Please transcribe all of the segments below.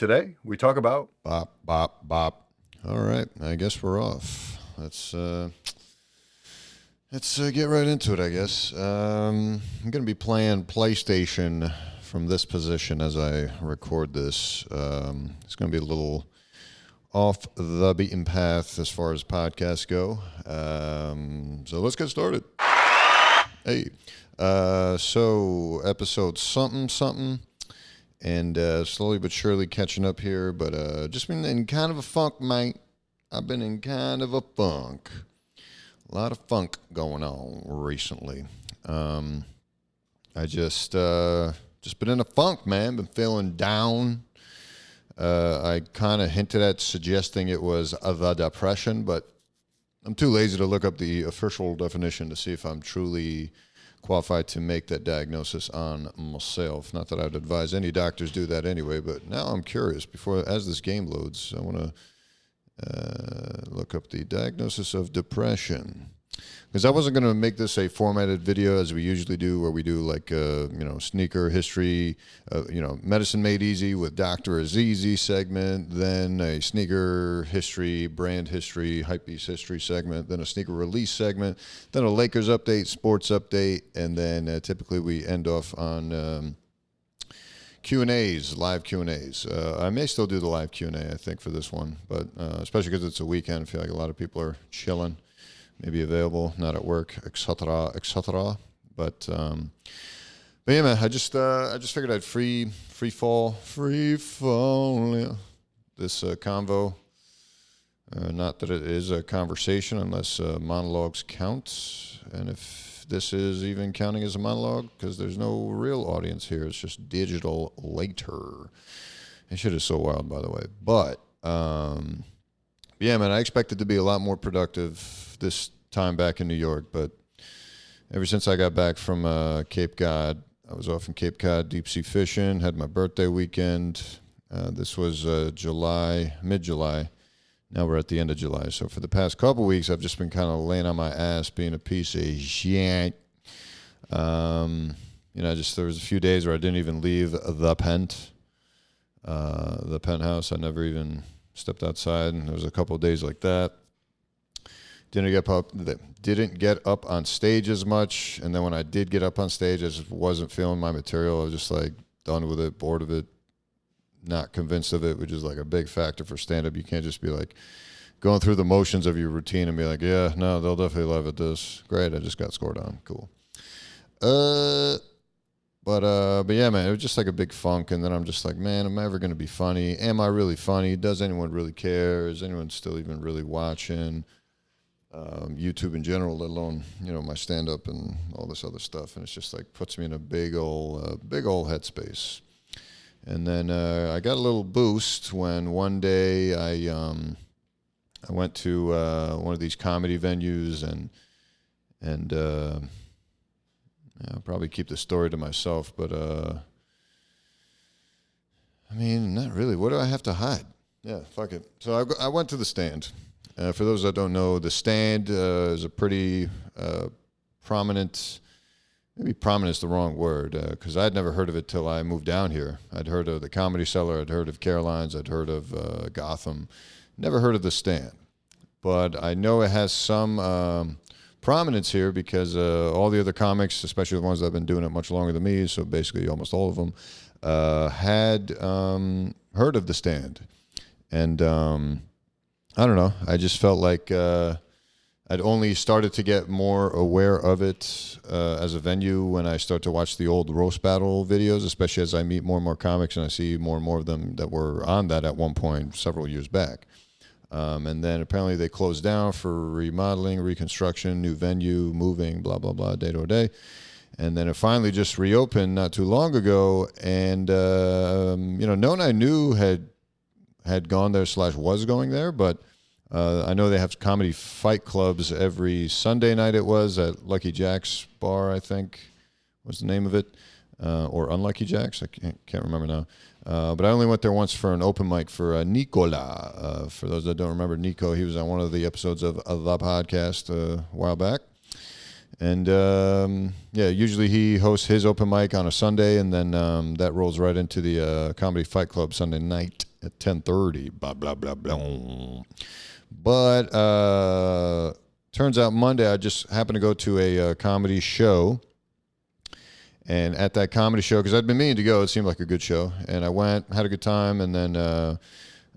Today, we talk about Bop, bop, bop. All right, I guess we're off. Let's get right into it, I guess. I'm going to be playing PlayStation from this position as I record this. It's going to be a little off the beaten path as far as podcasts go. So let's get started. Hey. So episode something. And slowly but surely catching up here, but just been in kind of a funk, mate. I've been in kind of a funk. A lot of funk going on recently. I just been in a funk, man. Been feeling down. I kind of hinted at suggesting it was the depression, but I'm too lazy to look up the official definition to see if I'm truly qualified to make that diagnosis on myself. Not that I'd advise any doctors do that anyway, but now I'm curious. As this game loads, I want to look up the diagnosis of depression. Because I wasn't going to make this a formatted video as we usually do, where we do like, sneaker history, medicine made easy with Dr. Azizi segment, then a sneaker history, brand history, hypebeast history segment, then a sneaker release segment, then a Lakers update, sports update, and then typically we end off on Q&As, live Q&As. I may still do the live Q&A, I think, for this one, but especially because it's a weekend, I feel like a lot of people are chilling. Maybe available, not at work, etc., etc. But yeah, man, I just figured I'd free fall yeah, this convo. Not that it is a conversation unless monologues count, and if this is even counting as a monologue, because there's no real audience here, it's just digital later. This shit is so wild, by the way. But yeah, man, I expected to be a lot more productive this time back in New York, but ever since I got back from Cape Cod, I was off in Cape Cod deep sea fishing, had my birthday weekend. This was mid-July. Now we're at the end of July. So for the past couple weeks, I've just been kind of laying on my ass, being a piece of shit. There was a few days where I didn't even leave the penthouse. I never even stepped outside, and there was a couple of days like that. Didn't get up on stage as much, and then when I did get up on stage, I just wasn't feeling my material. I was just like done with it, bored of it, not convinced of it, which is like a big factor for stand-up. You can't just be like going through the motions of your routine and be like, yeah, no, they'll definitely laugh at this. Great, I just got scored on. Cool. But yeah, man, it was just like a big funk, and then I'm just like, man, am I ever going to be funny? Am I really funny? Does anyone really care? Is anyone still even really watching YouTube in general, let alone, my stand-up and all this other stuff? And it's just like puts me in a big old headspace. And then I got a little boost when one day I went to one of these comedy venues, and I'll probably keep the story to myself, but I mean, not really. What do I have to hide? Yeah, fuck it. So I went to the Stand. For those that don't know, the Stand is a pretty prominent. Maybe prominent is the wrong word, because I'd never heard of it till I moved down here. I'd heard of the Comedy Cellar, I'd heard of Caroline's, I'd heard of Gotham. Never heard of the Stand. But I know it has some prominence here because all the other comics, especially the ones that have been doing it much longer than me, so basically almost all of them, had heard of the Stand. And I don't know, I just felt like I'd only started to get more aware of it as a venue when I start to watch the old roast battle videos, especially as I meet more and more comics and I see more and more of them that were on that at one point several years back. And then apparently they closed down for remodeling, reconstruction, new venue, moving, blah, blah, blah, day to day. And then it finally just reopened not too long ago. And, no one I knew had gone there / was going there, but I know they have comedy fight clubs every Sunday night. It was at Lucky Jack's bar, I think was the name of it, or Unlucky Jack's. I can't remember now. But I only went there once for an open mic for Nicola. For those that don't remember Nico, he was on one of the episodes of the podcast a while back. And usually he hosts his open mic on a Sunday, and then that rolls right into the Comedy Fight Club Sunday night at 10:30. Blah, blah, blah, blah. But turns out Monday I just happened to go to a comedy show. And at that comedy show, because I'd been meaning to go, it seemed like a good show. And I went, had a good time, and then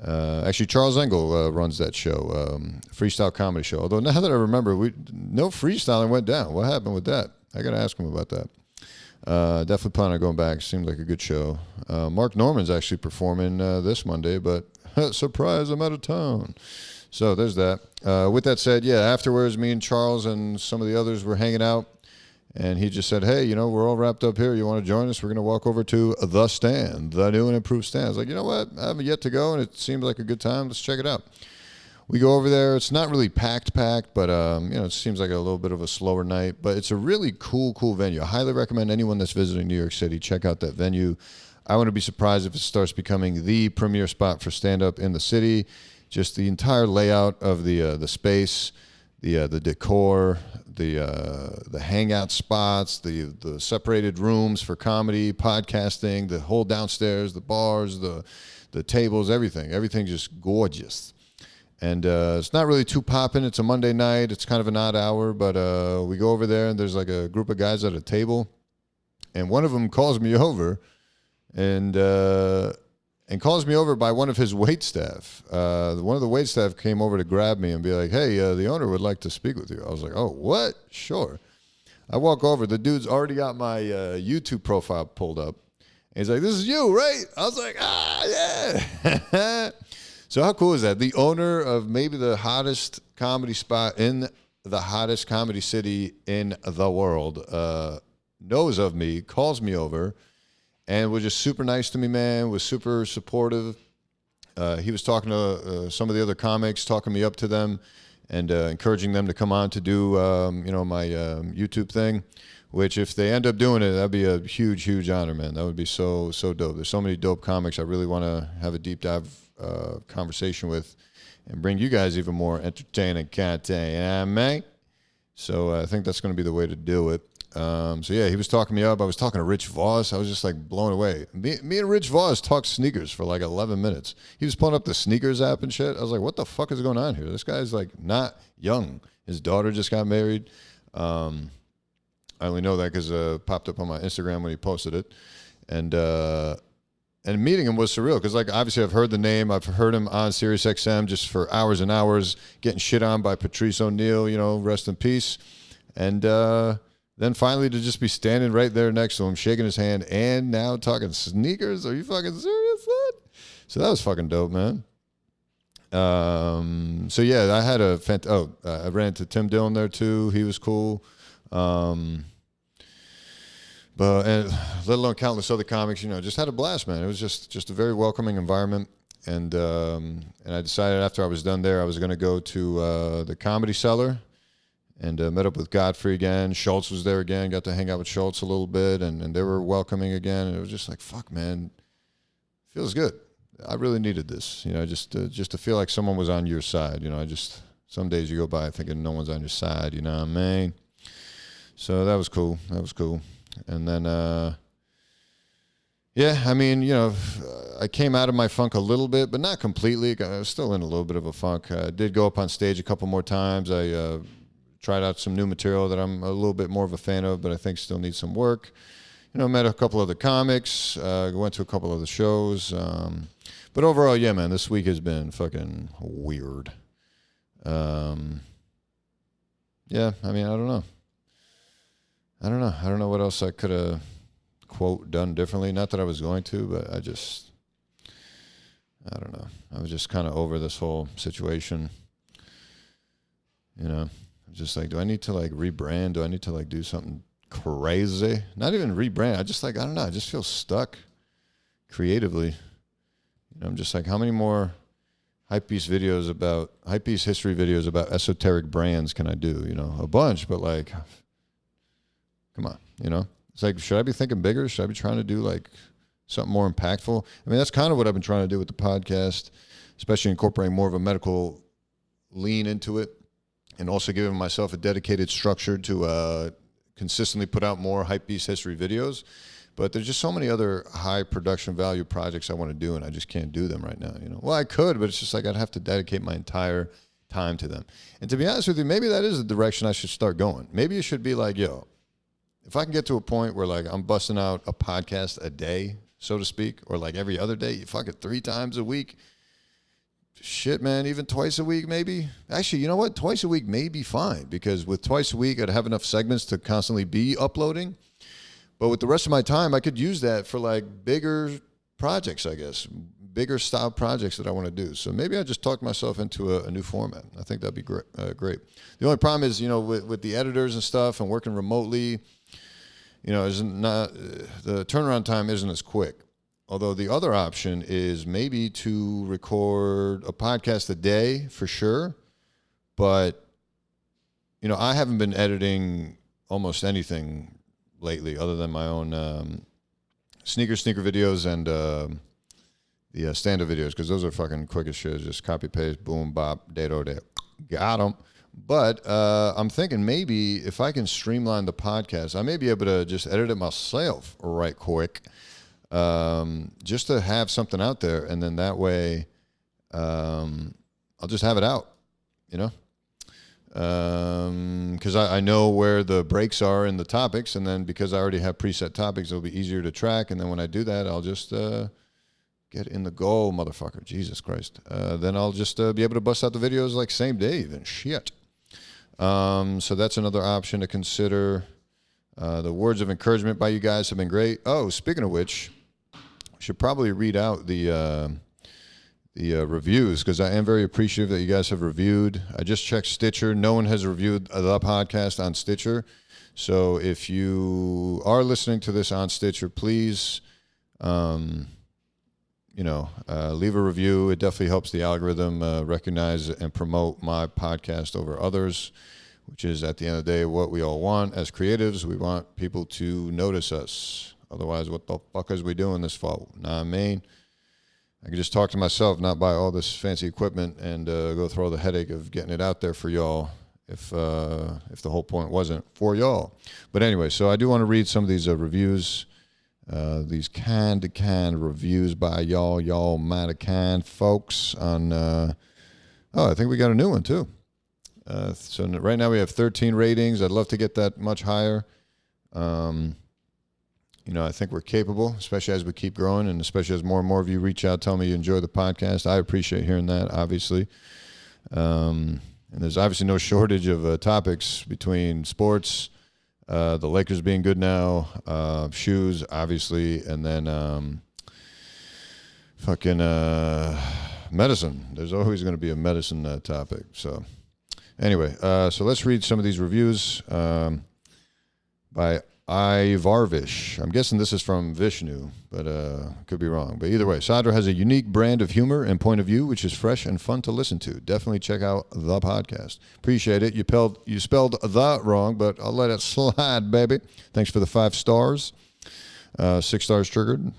actually Charles Engel runs that show, freestyle comedy show. Although now that I remember, no freestyling went down. What happened with that? I got to ask him about that. Definitely plan on going back. Seemed like a good show. Mark Norman's actually performing this Monday, but surprise, I'm out of town. So there's that. With that said, yeah, afterwards, me and Charles and some of the others were hanging out. And he just said, hey, you know, we're all wrapped up here. You want to join us? We're going to walk over to The Stand, the new and improved stand. I was like, you know what? I haven't yet to go, and it seems like a good time. Let's check it out. We go over there. It's not really packed, but, you know, it seems like a little bit of a slower night. But it's a really cool venue. I highly recommend anyone that's visiting New York City, check out that venue. I wouldn't be surprised if it starts becoming the premier spot for stand-up in the city. Just the entire layout of the space, the decor, the hangout spots, the separated rooms for comedy, podcasting, the whole downstairs, the bars, the tables, everything just gorgeous. And it's not really too popping. It's a Monday night. It's kind of an odd hour, but we go over there and there's like a group of guys at a table, and one of them calls me over, and calls me over by one of his wait staff. One of the wait staff came over to grab me and be like, hey, the owner would like to speak with you. I was like, oh, what? Sure. I walk over. The dude's already got my YouTube profile pulled up. And he's like, this is you, right? I was like, yeah. So how cool is that? The owner of maybe the hottest comedy spot in the hottest comedy city in the world knows of me, calls me over, and was just super nice to me, man, was super supportive. He was talking to some of the other comics, talking me up to them, and encouraging them to come on to do, my YouTube thing, which if they end up doing it, that'd be a huge, huge honor, man. That would be so dope. There's so many dope comics I really want to have a deep dive conversation with and bring you guys even more entertaining content, you know what I mean? So I think that's going to be the way to do it. So yeah, he was talking me up. I was talking to Rich Voss. I was just like blown away. Me and Rich Voss talked sneakers for like 11 minutes. He was pulling up the sneakers app and shit. I was like, what the fuck is going on here? This guy's like not young. His daughter just got married. I only know that because it popped up on my Instagram when he posted it. And meeting him was surreal because, like, obviously I've heard the name. I've heard him on SiriusXM just for hours and hours, getting shit on by Patrice O'Neal, you know, rest in peace. And then finally to just be standing right there next to him, shaking his hand, and now talking sneakers. Are you fucking serious, lad? So that was fucking dope, man. So yeah, I had I ran into Tim Dillon there too. He was cool. And let alone countless other comics, you know, just had a blast, man. It was just a very welcoming environment. And I decided after I was done there, I was going to go to the Comedy Cellar and met up with Godfrey again. Schultz was there again. Got to hang out with Schultz a little bit, and they were welcoming again. And it was just like, fuck, man, feels good. I really needed this, you know, just to feel like someone was on your side. You know, some days you go by thinking no one's on your side. You know what I mean? So that was cool. And then, yeah, I mean, you know, I came out of my funk a little bit, but not completely. I was still in a little bit of a funk. I did go up on stage a couple more times. I tried out some new material that I'm a little bit more of a fan of, but I think still needs some work. You know, met a couple other comics, went to a couple other shows. But overall, yeah, man, this week has been fucking weird. Yeah, I mean, I don't know. I don't know what else I could have, quote, done differently. Not that I was going to, but I don't know. I was just kind of over this whole situation. You know, just like, do I need to like rebrand? Do I need to like do something crazy? Not even rebrand. I don't know. I just feel stuck creatively. You know, I'm just like, how many more hypebeast history videos about esoteric brands can I do? You know, a bunch, but like, come on, you know? It's like, should I be thinking bigger? Should I be trying to do like something more impactful? I mean, that's kind of what I've been trying to do with the podcast, especially incorporating more of a medical lean into it, and also giving myself a dedicated structure to consistently put out more hypebeast history videos. But there's just so many other high production value projects I want to do, and I just can't do them right now. Well, I could, but it's just like I'd have to dedicate my entire time to them. And to be honest with you, maybe that is the direction I should start going. Maybe it should be like, yo, if I can get to a point where like I'm busting out a podcast a day, so to speak, or like every other day, you fuck it 3 times a week. Shit, man, even twice a week, maybe. Actually, you know what? Twice a week may be fine, because with twice a week, I'd have enough segments to constantly be uploading. But with the rest of my time, I could use that for like bigger projects, I guess, bigger style projects that I want to do. So maybe I just talked myself into a new format. I think that'd be great. The only problem is, with the editors and stuff and working remotely, isn't not the turnaround time isn't as quick. Although the other option is maybe to record a podcast a day for sure. But, I haven't been editing almost anything lately other than my own sneaker videos and the stand-up videos, because those are fucking quick as shit. Just copy, paste, boom, bop, dado, got them. But I'm thinking maybe if I can streamline the podcast, I may be able to just edit it myself right quick. Just to have something out there, and then that way I'll just have it out, because I know where the breaks are in the topics, and then because I already have preset topics, it'll be easier to track, and then when I do that, I'll just get in the goal, motherfucker, Jesus Christ. Then I'll just be able to bust out the videos like same day even, shit. So that's another option to consider. The words of encouragement by you guys have been great. Oh, speaking of which, should probably read out the reviews, because I am very appreciative that you guys have reviewed. I just checked Stitcher. No one has reviewed the podcast on Stitcher. So if you are listening to this on Stitcher, please, leave a review. It definitely helps the algorithm recognize and promote my podcast over others, which is at the end of the day what we all want as creatives. We want people to notice us. Otherwise, what the fuck is we doing this for? Nah, I mean, I can just talk to myself, not buy all this fancy equipment and go through all the headache of getting it out there for y'all if the whole point wasn't for y'all. But anyway, so I do want to read some of these reviews, these kind reviews by y'all mighty kind folks on, I think we got a new one too. So right now we have 13 ratings. I'd love to get that much higher. I think we're capable, especially as we keep growing, and especially as more and more of you reach out, tell me you enjoy the podcast. I appreciate hearing that, obviously. And there's obviously no shortage of topics between sports, the Lakers being good now, shoes, obviously, and then medicine. There's always going to be a medicine topic. So anyway, so let's read some of these reviews by Ivarvish. I'm guessing this is from Vishnu, but could be wrong. But either way, Sadra has a unique brand of humor and point of view, which is fresh and fun to listen to. Definitely check out the podcast. Appreciate it. You spelled the wrong, but I'll let it slide, baby. Thanks for the 5 stars. 6 stars triggered.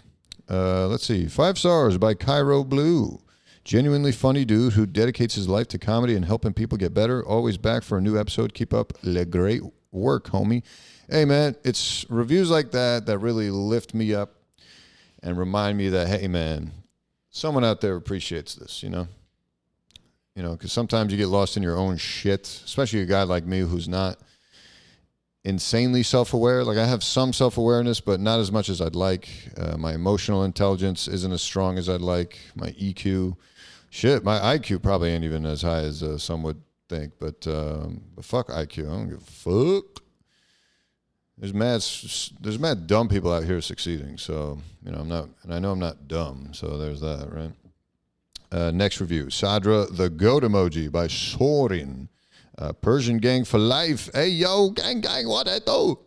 Let's see. 5 stars by Cairo Blue. Genuinely funny dude who dedicates his life to comedy and helping people get better. Always back for a new episode. Keep up the great work, homie. Hey, man, it's reviews like that that really lift me up and remind me that, hey, man, someone out there appreciates this, because sometimes you get lost in your own shit, especially a guy like me who's not insanely self-aware. Like, I have some self-awareness, but not as much as I'd like. My emotional intelligence isn't as strong as I'd like. My EQ, my IQ probably ain't even as high as some would think, but fuck IQ. I don't give a fuck. There's mad dumb people out here succeeding. So, I'm not, and I know I'm not dumb. So there's that, right? Next review, Sadra, the goat emoji by Sorin. Persian gang for life. Hey, yo, gang, what I do?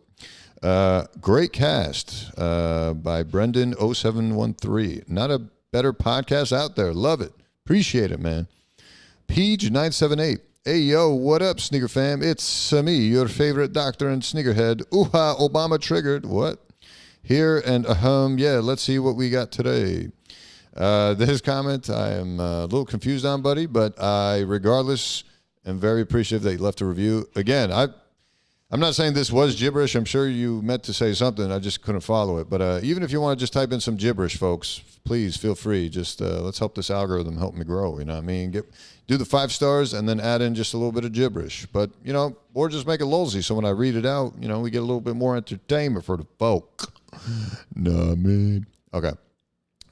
Great cast by Brendan0713. Not a better podcast out there. Love it. Appreciate it, man. Peach978. Hey, yo, what up, sneaker fam? It's me, your favorite doctor and sneakerhead. Ooh-ha, Obama triggered. What? Here and yeah, let's see what we got today. This comment I am a little confused on, buddy, but I, regardless, am very appreciative that you left a review. Again, I'm not saying this was gibberish. I'm sure you meant to say something. I just couldn't follow it. But even if you want to just type in some gibberish, folks, please feel free. Just let's help this algorithm help me grow. You know what I mean? Do the 5 stars and then add in just a little bit of gibberish. But, or just make it lolsy so when I read it out, we get a little bit more entertainment for the folk. Nah, man. Okay.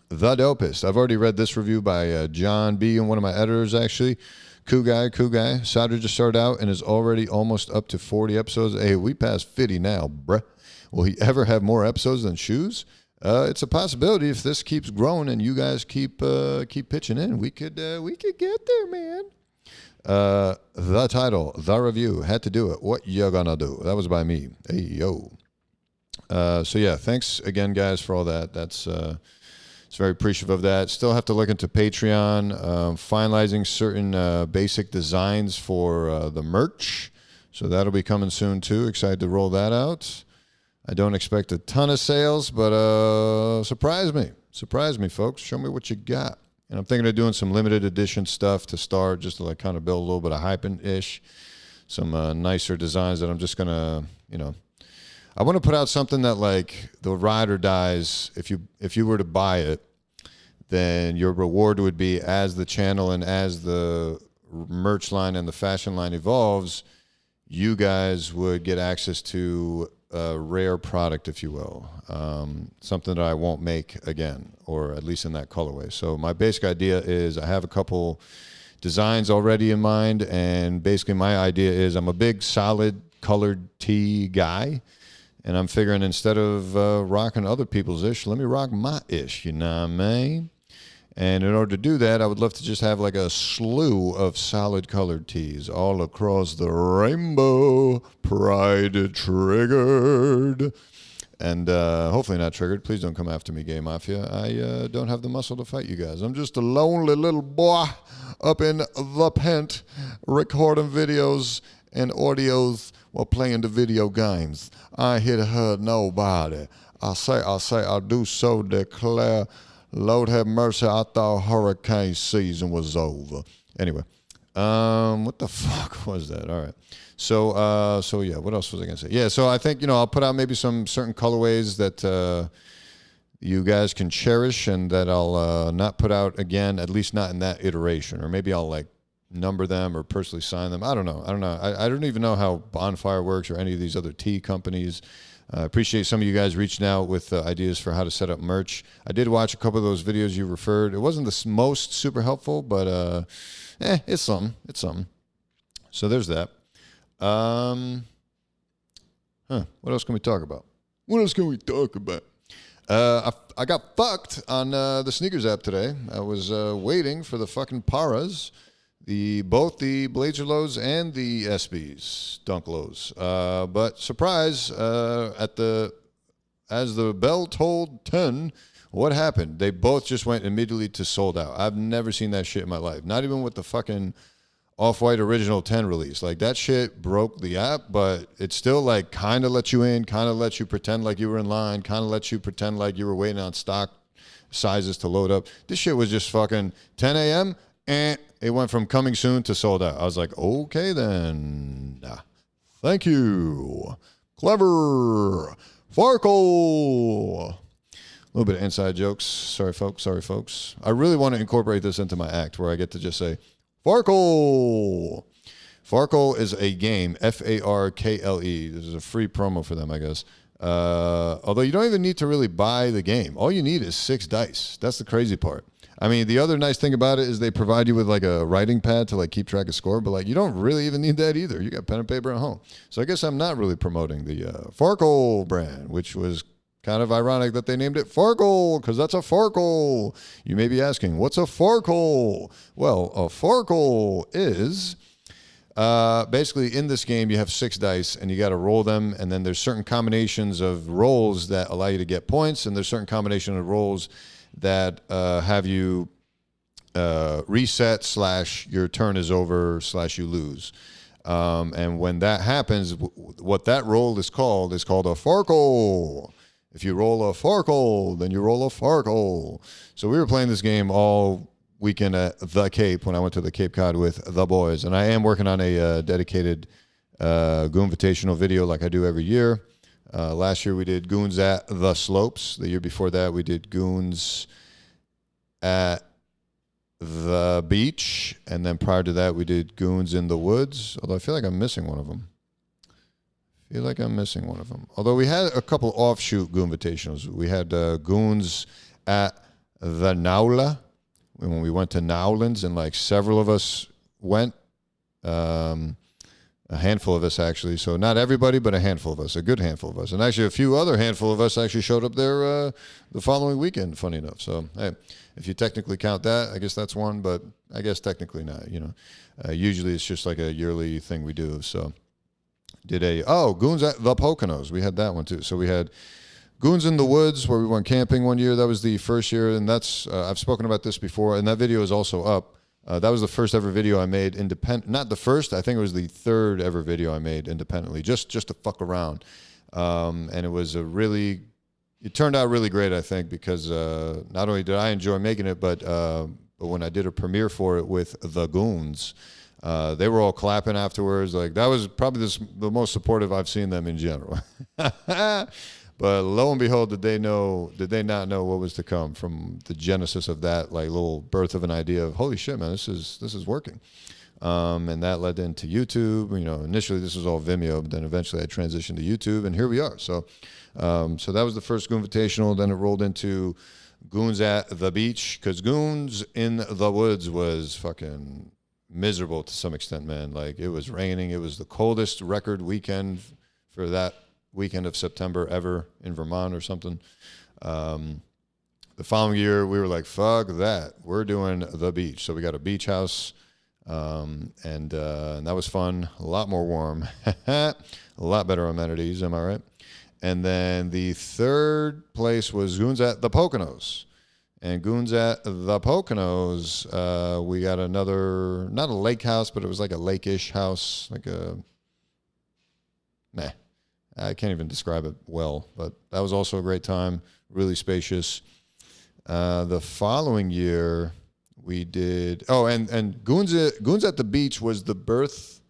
The Dopest. I've already read this review by John B. and one of my editors, actually. Cool guy. Sadra just started out and is already almost up to 40 episodes. Hey, we passed 50 now, bruh. Will he ever have more episodes than shoes? It's a possibility if this keeps growing and you guys keep pitching in. We could get there, man. The title, the review, had to do it. What you gonna do? That was by me. Hey, yo. So yeah, thanks again, guys, for all that. That's it's very appreciative of that. Still have to look into Patreon, finalizing certain basic designs for the merch. So that'll be coming soon too. Excited to roll that out. I don't expect a ton of sales, but surprise me, folks. Show me what you got. And I'm thinking of doing some limited edition stuff to start, just to like kind of build a little bit of hype-ish. Some nicer designs that I'm just gonna, I want to put out something that like the ride or dies. If you were to buy it, then your reward would be as the channel and as the merch line and the fashion line evolves, you guys would get access to a rare product, if you will, something that I won't make again, or at least in that colorway. So my basic idea is I have a couple designs already in mind, and basically my idea is I'm a big solid colored tee guy. And I'm figuring instead of rocking other people's ish, let me rock my ish, you know what I mean? And in order to do that, I would love to just have like a slew of solid colored tees all across the rainbow. Pride triggered. And hopefully not triggered. Please don't come after me, Gay Mafia. I don't have the muscle to fight you guys. I'm just a lonely little boy up in the pent recording videos and audios while playing the video games. I ain't here to hurt nobody. I do so declare. Lord have mercy, I thought hurricane season was over. Anyway, what the fuck was that? All right. So yeah, what else was I going to say? Yeah, so I think, I'll put out maybe some certain colorways that you guys can cherish and that I'll not put out again, at least not in that iteration. Or maybe I'll like number them or personally sign them. I don't know. I don't even know how Bonfire works or any of these other tea companies. I appreciate some of you guys reaching out with ideas for how to set up merch. I did watch a couple of those videos you referred. It wasn't the most super helpful, but it's something. It's something. So there's that. What else can we talk about? I got fucked on the sneakers app today. I was waiting for the fucking Paras. Both the Blazer Lows and the SBs, Dunk Lows. But surprise, as the bell tolled 10, what happened? They both just went immediately to sold out. I've never seen that shit in my life. Not even with the fucking Off-White Original 10 release. Like, that shit broke the app, but it still, like, kind of let you in, kind of let you pretend like you were in line, kind of let you pretend like you were waiting on stock sizes to load up. This shit was just fucking 10 a.m., and it went from coming soon to sold out. I was like, okay, then. Thank you. Clever. Farkle. A little bit of inside jokes. Sorry, folks. I really want to incorporate this into my act where I get to just say, Farkle. Farkle is a game, Farkle. This is a free promo for them, I guess. Although you don't even need to really buy the game. All you need is 6 dice. That's the crazy part. I mean, the other nice thing about it is they provide you with like a writing pad to like keep track of score, but like you don't really even need that either. You got pen and paper at home. So I guess I'm not really promoting the Farkle brand, which was kind of ironic that they named it Farkle because that's a Farkle. You may be asking, what's a Farkle? Well, a Farkle is basically in this game you have 6 dice and you got to roll them, and then there's certain combinations of rolls that allow you to get points, and there's certain combination of rolls that have you reset / your turn is over / you lose. And when that happens, what that roll is called a Farkle. If you roll a Farkle, then you roll a Farkle. So we were playing this game all weekend at the Cape when I went to the Cape Cod with the boys. And I am working on a dedicated Goon Invitational video like I do every year. Last year we did Goons at the Slopes. The year before that we did Goons at the Beach. And then prior to that we did Goons in the Woods. Although I feel like I'm missing one of them. Although we had a couple offshoot Goon Invitationals. We had Goons at the Naula when we went to Nowlands, and like several of us went. A handful of us, actually. So not everybody, but a handful of us, a good handful of us. And actually a few other handful of us actually showed up there the following weekend, funny enough. So, hey, if you technically count that, I guess that's one, but I guess technically not, you know. Usually it's just like a yearly thing we do. So Goons at the Poconos. We had that one too. So we had Goons in the Woods where we went camping one year. That was the first year, and that's, I've spoken about this before, and that video is also up. That was the first ever video I made independent. Not the first, I think it was the third ever video I made independently, just to fuck around. And it was it turned out really great, I think, because not only did I enjoy making it, but when I did a premiere for it with the Goons, they were all clapping afterwards. Like, that was probably the most supportive I've seen them in general. But lo and behold, did they not know what was to come from the genesis of that, like, little birth of an idea of, holy shit, man, this is working. And that led into YouTube. You know, initially this was all Vimeo, but then eventually I transitioned to YouTube, and here we are. So that was the first Goon Invitational. Then it rolled into Goons at the Beach, because Goons in the Woods was fucking miserable to some extent, man. Like, it was raining. It was the coldest record weekend for that weekend of September ever in Vermont or something. The following year we were like, fuck that, we're doing the beach. So we got a beach house, and that was fun. A lot more warm, a lot better amenities, am I right? And then the third place was Goons at the Poconos. And Goons at the Poconos, we got another, not a lake house, but it was like a lake-ish house, like I can't even describe it well, but that was also a great time, really spacious. The following year, we did, and Goons at the Beach was the birth.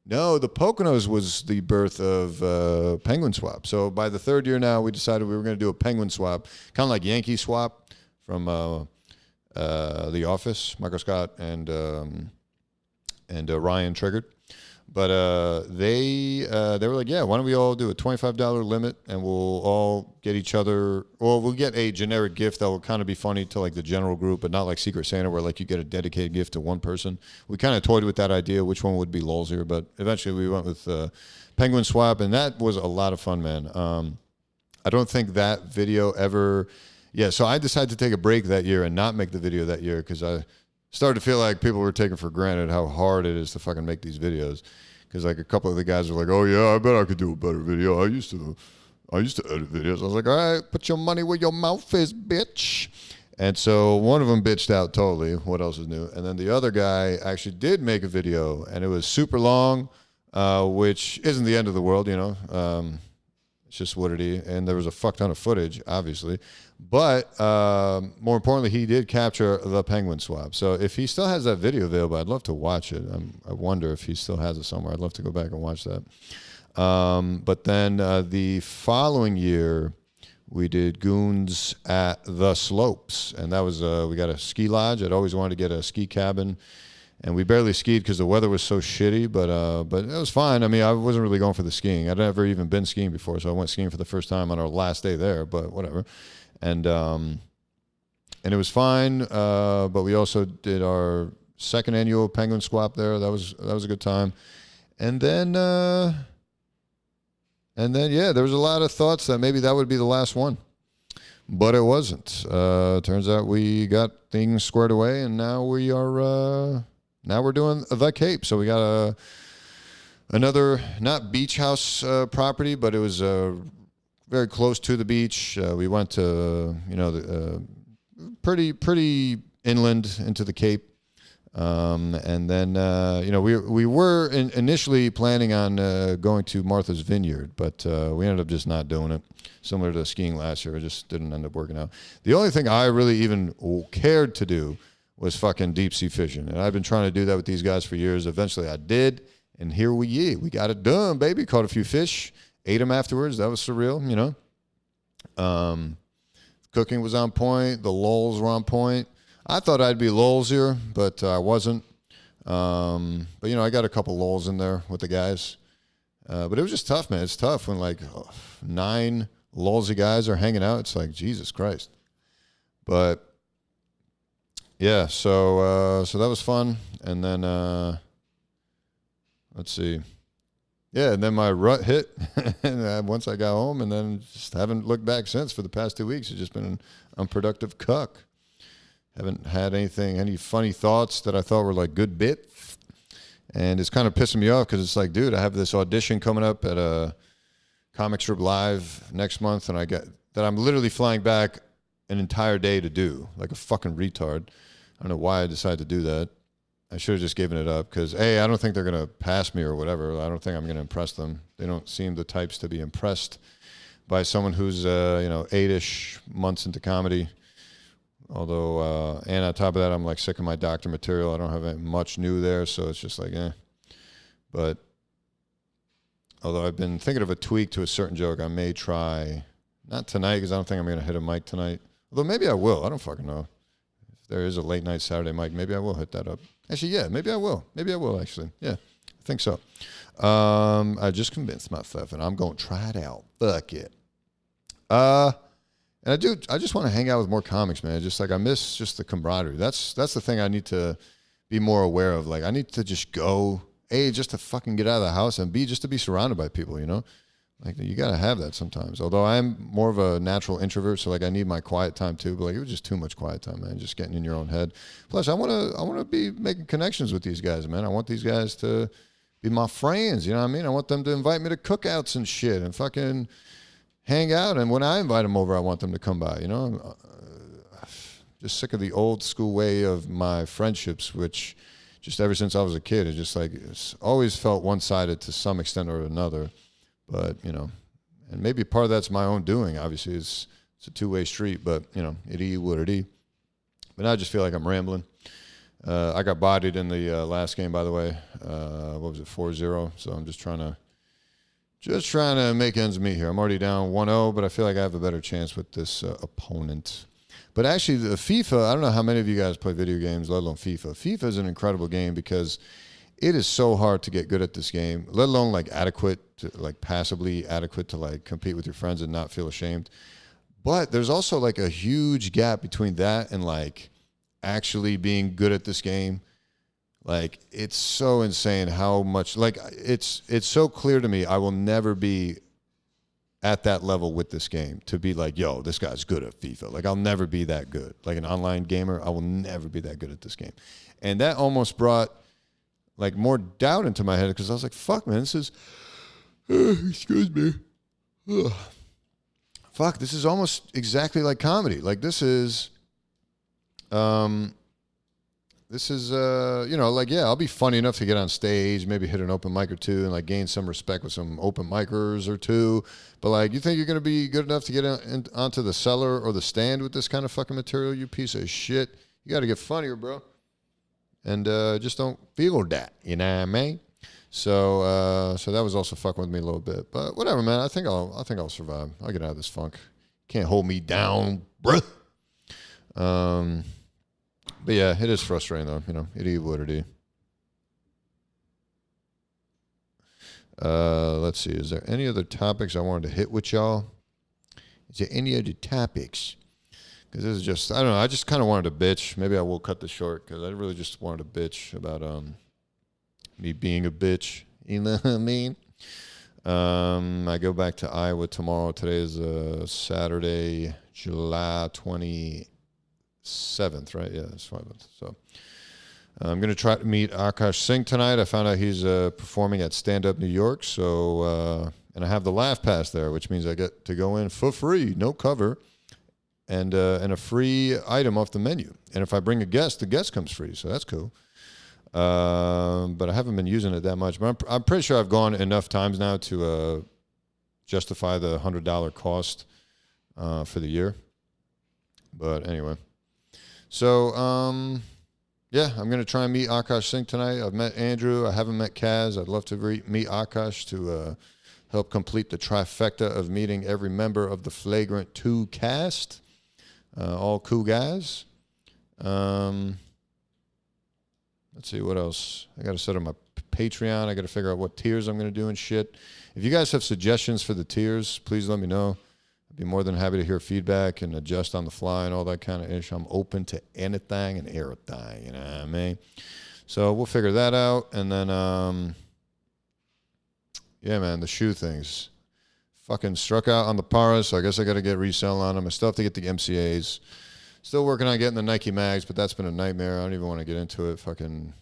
No, the Poconos was the birth of Penguin Swap. So by the third year now, we decided we were going to do a Penguin Swap, kind of like Yankee Swap from The Office, Michael Scott and Ryan Triggered. But they were like, yeah, why don't we all do a $25 limit, and we'll all get each other, or we'll get a generic gift that will kind of be funny to like the general group, but not like Secret Santa where like you get a dedicated gift to one person. We kind of toyed with that idea, which one would be lolsier, but eventually we went with Penguin Swap, and that was a lot of fun, man. I don't think that video ever, so I decided to take a break that year and not make the video that year because I started to feel like people were taking for granted how hard it is to fucking make these videos. Because like a couple of the guys were like, oh yeah, I bet I could do a better video. I used to edit videos. I was like, all right, put your money where your mouth is, bitch. And so one of them bitched out totally. What else is new? And then the other guy actually did make a video, and it was super long, which isn't the end of the world, you know. It's just what it is. And there was a fuck ton of footage, obviously. But more importantly, he did capture the Penguin Swap. So if he still has that video available, I'd love to watch it. I wonder if he still has it somewhere. I'd love to go back and watch that. But then the following year, we did Goons at the Slopes. And that was, we got a ski lodge. I'd always wanted to get a ski cabin. And we barely skied because the weather was so shitty, but it was fine. I mean, I wasn't really going for the skiing. I'd never even been skiing before, so I went skiing for the first time on our last day there, but whatever. And it was fine, but we also did our second annual Penguin Swap there. That was a good time. And then yeah, there was a lot of thoughts that maybe that would be the last one. But it wasn't. Turns out we got things squared away, and now we are now we're doing the Cape. So we got another, not beach house property, but it was very close to the beach. We went to, pretty inland into the Cape. And then, we were initially planning on going to Martha's Vineyard, but we ended up just not doing it. Similar to skiing last year, it just didn't end up working out. The only thing I really even cared to do was fucking deep sea fishing. And I've been trying to do that with these guys for years. Eventually I did, And here we got it done, baby. Caught a few fish, ate them afterwards. That was surreal, you know. Cooking was on point. The lulls were on point. I thought I'd be lulls here, but I wasn't. But, you know, I got a couple lulls in there with the guys. But it was just tough, man. It's tough when, like, 9 lullsy guys are hanging out. It's like, Jesus Christ. But, yeah, so that was fun. And then, let's see. Yeah, and then my rut hit and once I got home, and then just haven't looked back since for the past 2 weeks. It's just been an unproductive cuck. Haven't had any funny thoughts that I thought were like good bits. And it's kind of pissing me off because it's like, dude, I have this audition coming up at a Comic Strip Live next month, and I'm literally flying back an entire day to do, like a fucking retard. I don't know why I decided to do that. I should have just given it up because, A, I don't think they're going to pass me or whatever. I don't think I'm going to impress them. They don't seem the types to be impressed by someone who's, 8-ish months into comedy. Although, and on top of that, I'm like sick of my doctor material. I don't have much new there, so it's just like, eh. But although I've been thinking of a tweak to a certain joke, I may try, not tonight because I don't think I'm going to hit a mic tonight. Although maybe I will. I don't fucking know. If there is a late night Saturday mic, maybe I will hit that up. Actually, yeah, maybe I will. Maybe I will, actually. Yeah, I think so. I just convinced myself, and I'm going to try it out. Fuck it. And I just want to hang out with more comics, man. Just like I miss just the camaraderie. That's the thing I need to be more aware of. Like I need to just go, A, just to fucking get out of the house, and B, just to be surrounded by people, you know? Like you got to have that sometimes. Although I'm more of a natural introvert, so like I need my quiet time too, but like it was just too much quiet time, man. Just getting in your own head. Plus I want to be making connections with these guys, man. I want these guys to be my friends, you know what I mean? I want them to invite me to cookouts and shit and fucking hang out, and when I invite them over, I want them to come by, you know? I'm just sick of the old school way of my friendships, which just ever since I was a kid, it's always felt one-sided to some extent or another. But, you know, and maybe part of that's my own doing. Obviously, it's a two-way street, but, you know, it is what it is. But I just feel like I'm rambling. I got bodied in the last game, by the way. What was it, 4-0? So I'm just trying to make ends meet here. I'm already down 1-0, but I feel like I have a better chance with this opponent. But actually, the FIFA, I don't know how many of you guys play video games, let alone FIFA. FIFA is an incredible game because it is so hard to get good at this game, let alone like passably adequate to like compete with your friends and not feel ashamed. But there's also like a huge gap between that and like actually being good at this game. Like, it's so insane how much, like, it's so clear to me I will never be at that level with this game to be like, yo, this guy's good at FIFA. Like, I'll never be that good. Like, an online gamer, I will never be that good at this game. And that almost brought, like, more doubt into my head because I was like, fuck, man, this is, excuse me. Ugh. Fuck, this is almost exactly like comedy. Like, this is, you know, like, yeah, I'll be funny enough to get on stage, maybe hit an open mic or two and, like, gain some respect with some open micers or two. But, like, you think you're going to be good enough to get onto the cellar or the stand with this kind of fucking material, you piece of shit? You got to get funnier, bro. And just don't feel that, you know what I mean? So that was also fucking with me a little bit. But whatever, man. I think I'll survive. I'll get out of this funk. Can't hold me down, bruh. But yeah, it is frustrating though. You know, it is what it is. Let's see. Is there any other topics I wanted to hit with y'all? Is there any other topics? Because this is just, I don't know. I just kind of wanted to bitch. Maybe I will cut this short because I really just wanted to bitch about me being a bitch. You know what I mean? I go back to Iowa tomorrow. Today is Saturday, July 27th, right? Yeah, it's 7th. So I'm going to try to meet Akash Singh tonight. I found out he's performing at Stand Up New York. So, and I have the Laugh Pass there, which means I get to go in for free, no cover, and a free item off the menu. And if I bring a guest, the guest comes free. So that's cool. But I haven't been using it that much. But I'm pretty sure I've gone enough times now to justify the $100 cost for the year. But anyway. So, yeah, I'm going to try and meet Akash Singh tonight. I've met Andrew. I haven't met Kaz. I'd love to meet Akash to help complete the trifecta of meeting every member of the Flagrant 2 cast. All cool guys. Let's see, what else? I got to set up my Patreon. I got to figure out what tiers I'm going to do and shit. If you guys have suggestions for the tiers, please let me know. I'd be more than happy to hear feedback and adjust on the fly and all that kind of ish. I'm open to anything and everything, you know what I mean? So we'll figure that out. And then, yeah, man, the shoe things. Fucking struck out on the Paras, so I guess I got to get resell on them. I still have to get the MCAs. Still working on getting the Nike mags, but that's been a nightmare. I don't even want to get into it. Fucking,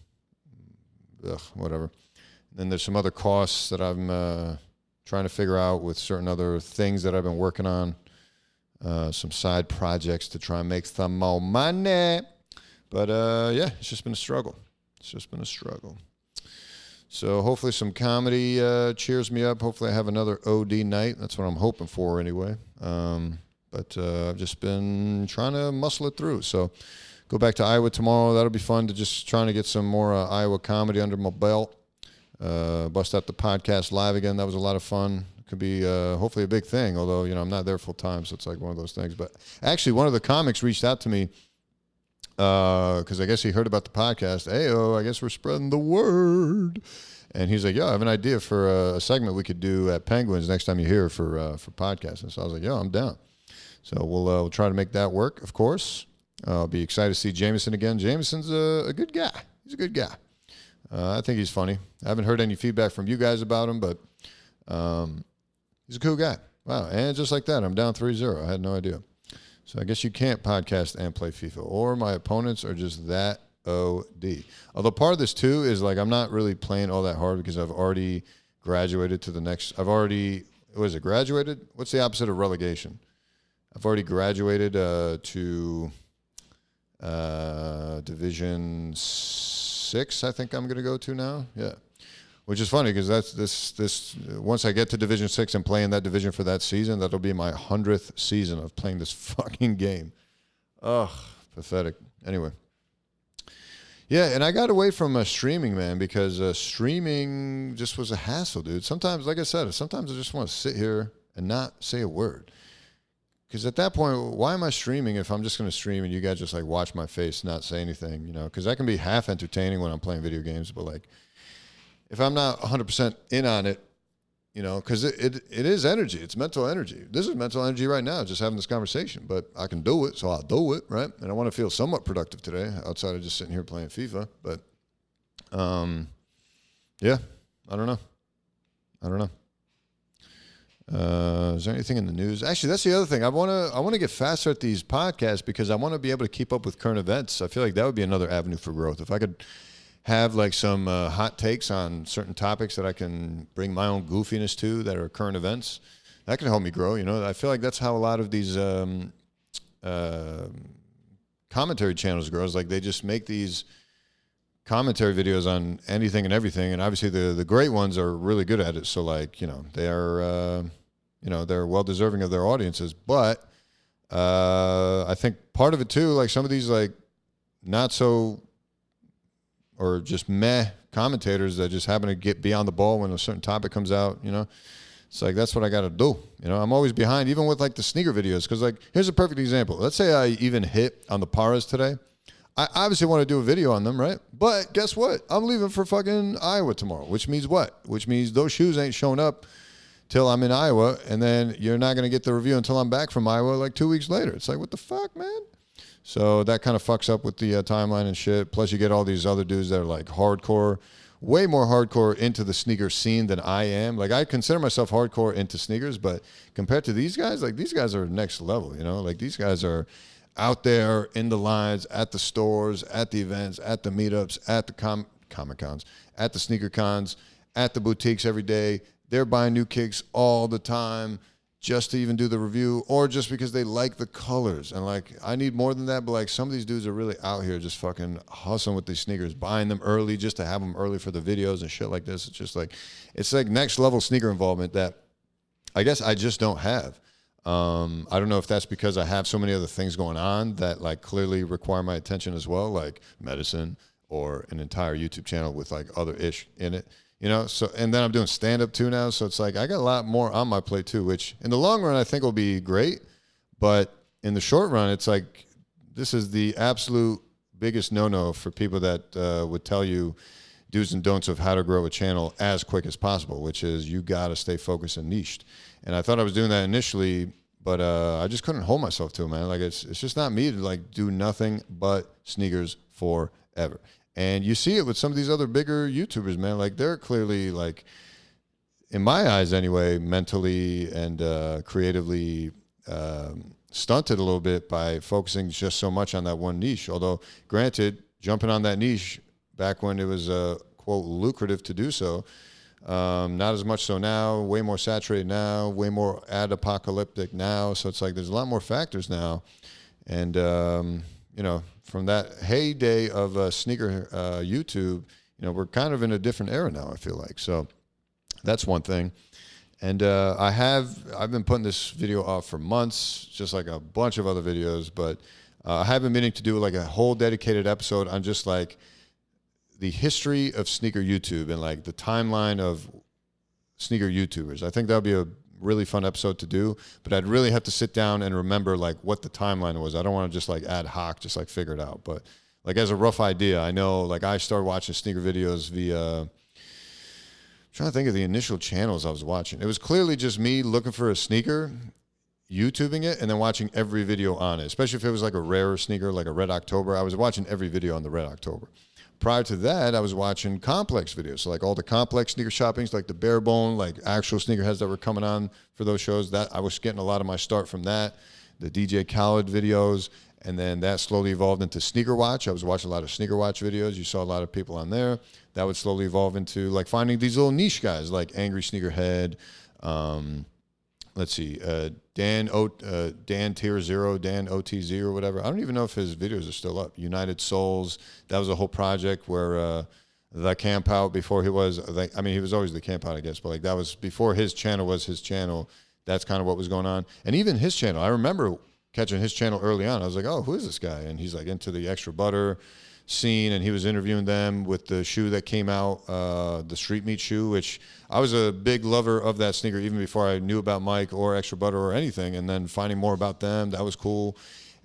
whatever. And then there's some other costs that I'm trying to figure out with certain other things that I've been working on. Some side projects to try and make some more money. But, yeah, it's just been a struggle. So hopefully some comedy cheers me up. Hopefully I have another OD night. That's what I'm hoping for anyway. But I've just been trying to muscle it through. So go back to Iowa tomorrow. That'll be fun to just trying to get some more Iowa comedy under my belt. Bust out the podcast live again. That was a lot of fun. It could be hopefully a big thing, although, I'm not there full time, so it's like one of those things. But actually, one of the comics reached out to me because I guess he heard about the podcast. Hey, I guess we're spreading the word. And he's like, I have an idea for a segment we could do at Penguins next time you're here for podcasting. So I was like, I'm down. So we'll try to make that work, of course. I'll be excited to see Jameson again. Jameson's a good guy. He's a good guy. I think he's funny. I haven't heard any feedback from you guys about him, but he's a cool guy. Wow. And just like that, I'm down 3-0. I had no idea. So I guess you can't podcast and play FIFA, or my opponents are just that OD. Although part of this, too, is like I'm not really playing all that hard because I've already graduated to the next. Graduated? What's the opposite of relegation? I've already graduated to Division 6, I think I'm going to go to now. Yeah. Which is funny because that's this. Once I get to Division 6 and play in that division for that season, that'll be my 100th season of playing this fucking game. Ugh, pathetic. Anyway. Yeah, and I got away from streaming, man, because streaming just was a hassle, dude. Sometimes, like I said, sometimes I just want to sit here and not say a word. Because at that point, why am I streaming if I'm just going to stream and you guys just like watch my face, not say anything, Because that can be half entertaining when I'm playing video games, but like if I'm not 100% in on it, because it is energy. It's mental energy. This is mental energy right now, just having this conversation. But I can do it, so I'll do it, right? And I want to feel somewhat productive today outside of just sitting here playing FIFA. But, yeah, I don't know. Is there anything in the news? Actually, that's the other thing. I want to get faster at these podcasts because I want to be able to keep up with current events. I feel like that would be another avenue for growth. If I could have like some hot takes on certain topics that I can bring my own goofiness to that are current events, that can help me grow. I feel like that's how a lot of these commentary channels grow. Is like they just make these commentary videos on anything and everything, and obviously the great ones are really good at it. So like they are they're well deserving of their audiences. But I think part of it too, like some of these like not so or just meh commentators that just happen to get beyond the ball when a certain topic comes out, It's like, that's what I got to do. I'm always behind, even with like the sneaker videos. Because like, here's a perfect example. Let's say I even hit on the Paras today. I obviously want to do a video on them, right? But guess what? I'm leaving for fucking Iowa tomorrow, which means what? Which means those shoes ain't showing up till I'm in Iowa, and then you're not going to get the review until I'm back from Iowa like 2 weeks later. It's like, what the fuck, man? So that kind of fucks up with the timeline and shit. Plus, you get all these other dudes that are like hardcore, way more hardcore into the sneaker scene than I am. Like, I consider myself hardcore into sneakers, but compared to these guys, like, these guys are next level, Like, these guys are out there in the lines, at the stores, at the events, at the meetups, at the Comic-Cons, at the sneaker cons, at the boutiques every day. They're buying new kicks all the time just to even do the review, or just because they like the colors. And like, I need more than that, but like some of these dudes are really out here just fucking hustling with these sneakers, buying them early just to have them early for the videos and shit like this. It's just like, it's like next level sneaker involvement that I guess I just don't have. I don't know if that's because I have so many other things going on that like clearly require my attention as well, like medicine or an entire YouTube channel with like other ish in it, you know? So, and then I'm doing stand up too now. So it's like, I got a lot more on my plate too, which in the long run, I think will be great. But in the short run, it's like, this is the absolute biggest no-no for people that would tell you do's and don'ts of how to grow a channel as quick as possible, which is you got to stay focused and niched. And I thought I was doing that initially, but I just couldn't hold myself to it, man. Like it's just not me to like do nothing but sneakers forever. And you see it with some of these other bigger YouTubers, man. Like they're clearly like, in my eyes anyway, mentally and creatively stunted a little bit by focusing just so much on that one niche. Although, granted, jumping on that niche back when it was, quote, lucrative to do so, not as much so now, way more saturated now, way more ad-apocalyptic now. So it's like there's a lot more factors now. And, you know, from that heyday of sneaker YouTube, you know, we're kind of in a different era now, I feel like. So that's one thing. And I've been putting this video off for months, just like a bunch of other videos, but I have been meaning to do like a whole dedicated episode on just like the history of sneaker YouTube and like the timeline of sneaker YouTubers. I think that would be a really fun episode to do, but I'd really have to sit down and remember like what the timeline was. I don't want to just like ad hoc, just like figure it out. But like as a rough idea, I know like I started watching sneaker videos via, I'm trying to think of the initial channels I was watching. It was clearly just me looking for a sneaker, YouTubing it, and then watching every video on it, especially if it was like a rare sneaker, like a Red October. I was watching every video on the Red October. Prior to that, I was watching complex videos. So like all the complex sneaker shoppings, like the bare bone, like actual sneakerheads that were coming on for those shows, that I was getting a lot of my start from that. The DJ Khaled videos, and then that slowly evolved into Sneaker Watch. I was watching a lot of Sneaker Watch videos. You saw a lot of people on there. That would slowly evolve into like finding these little niche guys like Angry Sneakerhead, let's see, Dan Tier Zero, Dan OTZ or whatever. I don't even know if his videos are still up. United Souls. That was a whole project where the Camp Out, before he was, like, I mean, he was always the Camp Out, I guess, but like that was before his channel was his channel. That's kind of what was going on. And even his channel, I remember catching his channel early on. I was like, oh, who is this guy? And he's like into the extra butter scene, and he was interviewing them with the shoe that came out, the Street Meat shoe, which I was a big lover of that sneaker even before I knew about Mike or Extra Butter or anything. And then finding more about them, that was cool.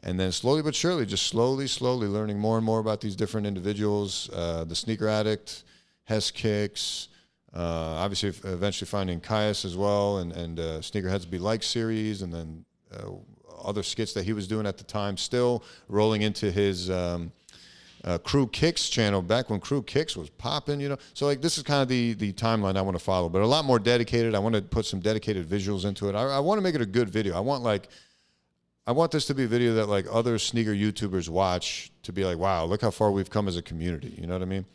And then slowly but surely, just slowly learning more and more about these different individuals, the Sneaker Addict, Hess Kicks, obviously eventually finding Caius as well, and Sneakerheads Be Like series, and then other skits that he was doing at the time, still rolling into his Crew Kicks channel back when Crew Kicks was popping, you know. So like this is kind of the timeline I want to follow, but a lot more dedicated. I want to put some dedicated visuals into it. I want to make it a good video. I want this to be a video that like other sneaker YouTubers watch to be like, wow, look how far we've come as a community. You know what I mean?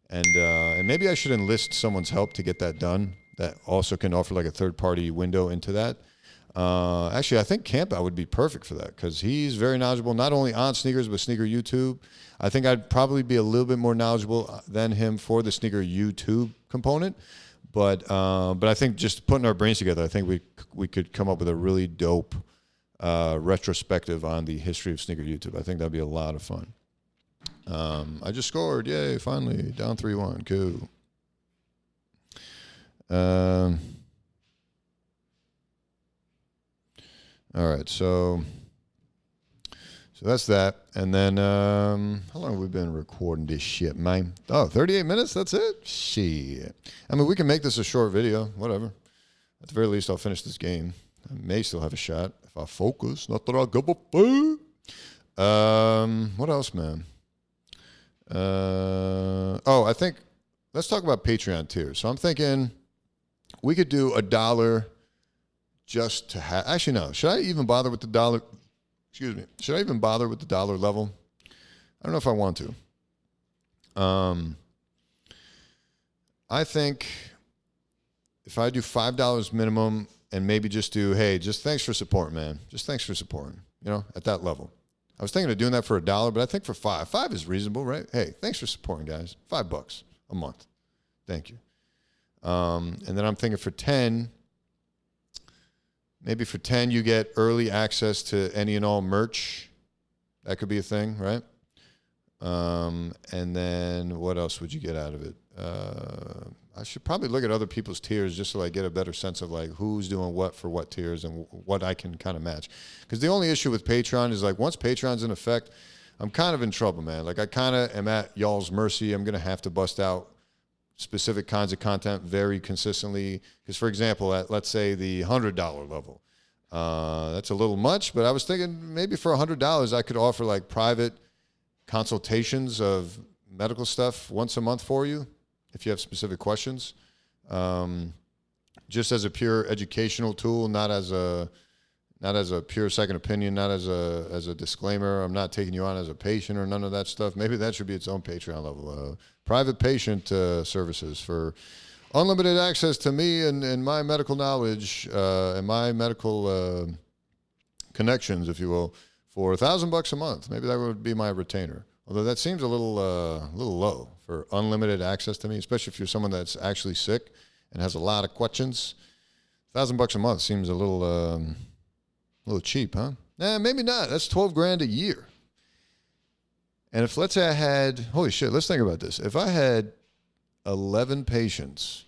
And maybe I should enlist someone's help to get that done. That also can offer like a third-party window into that. Actually, I think Camp Out would be perfect for that because he's very knowledgeable, not only on sneakers, but sneaker YouTube. I think I'd probably be a little bit more knowledgeable than him for the sneaker YouTube component. But I think just putting our brains together, I think we could come up with a really dope retrospective on the history of sneaker YouTube. I think that'd be a lot of fun. I just scored. Yay, finally. Down 3-1. Cool. All right, so that's that. And then how long have we been recording this shit, man? Oh, 38 minutes? That's it? Shit. I mean, we can make this a short video, whatever. At the very least, I'll finish this game. I may still have a shot if I focus. Not that I'll give a fuck. What else, man? I think let's talk about Patreon tiers. So I'm thinking we could do $1 just to have. Actually, no. Should I even bother with the dollar? Excuse me. Should I even bother with the dollar level? I don't know if I want to. I think if I do $5 minimum and maybe just do, hey, just thanks for supporting, man. Just thanks for supporting, you know, at that level. I was thinking of doing that for $1, but I think for $5 is reasonable, right? Hey, thanks for supporting, guys. $5 a month. Thank you. And then I'm thinking for 10, Maybe for 10, you get early access to any and all merch. That could be a thing, right? And then what else would you get out of it? I should probably look at other people's tiers just so I get a better sense of like who's doing what for what tiers and what I can kind of match. Because the only issue with Patreon is like once Patreon's in effect, I'm kind of in trouble, man. Like I kind of am at y'all's mercy. I'm going to have to bust out specific kinds of content very consistently. Because for example, at let's say the $100 level, that's a little much, but I was thinking maybe for $100 I could offer like private consultations of medical stuff once a month for you if you have specific questions, just as a pure educational tool, not as a pure second opinion, not as a disclaimer. I'm not taking you on as a patient or none of that stuff. Maybe that should be its own Patreon level. Private patient services for unlimited access to me and my medical knowledge and my medical connections, if you will, for $1,000 a month. Maybe that would be my retainer. Although that seems a little low for unlimited access to me, especially if you're someone that's actually sick and has a lot of questions. $1,000 a month seems a little cheap, huh? Nah, maybe not. That's $12,000 a year. And if let's say I had, holy shit, let's think about this. If I had 11 patients,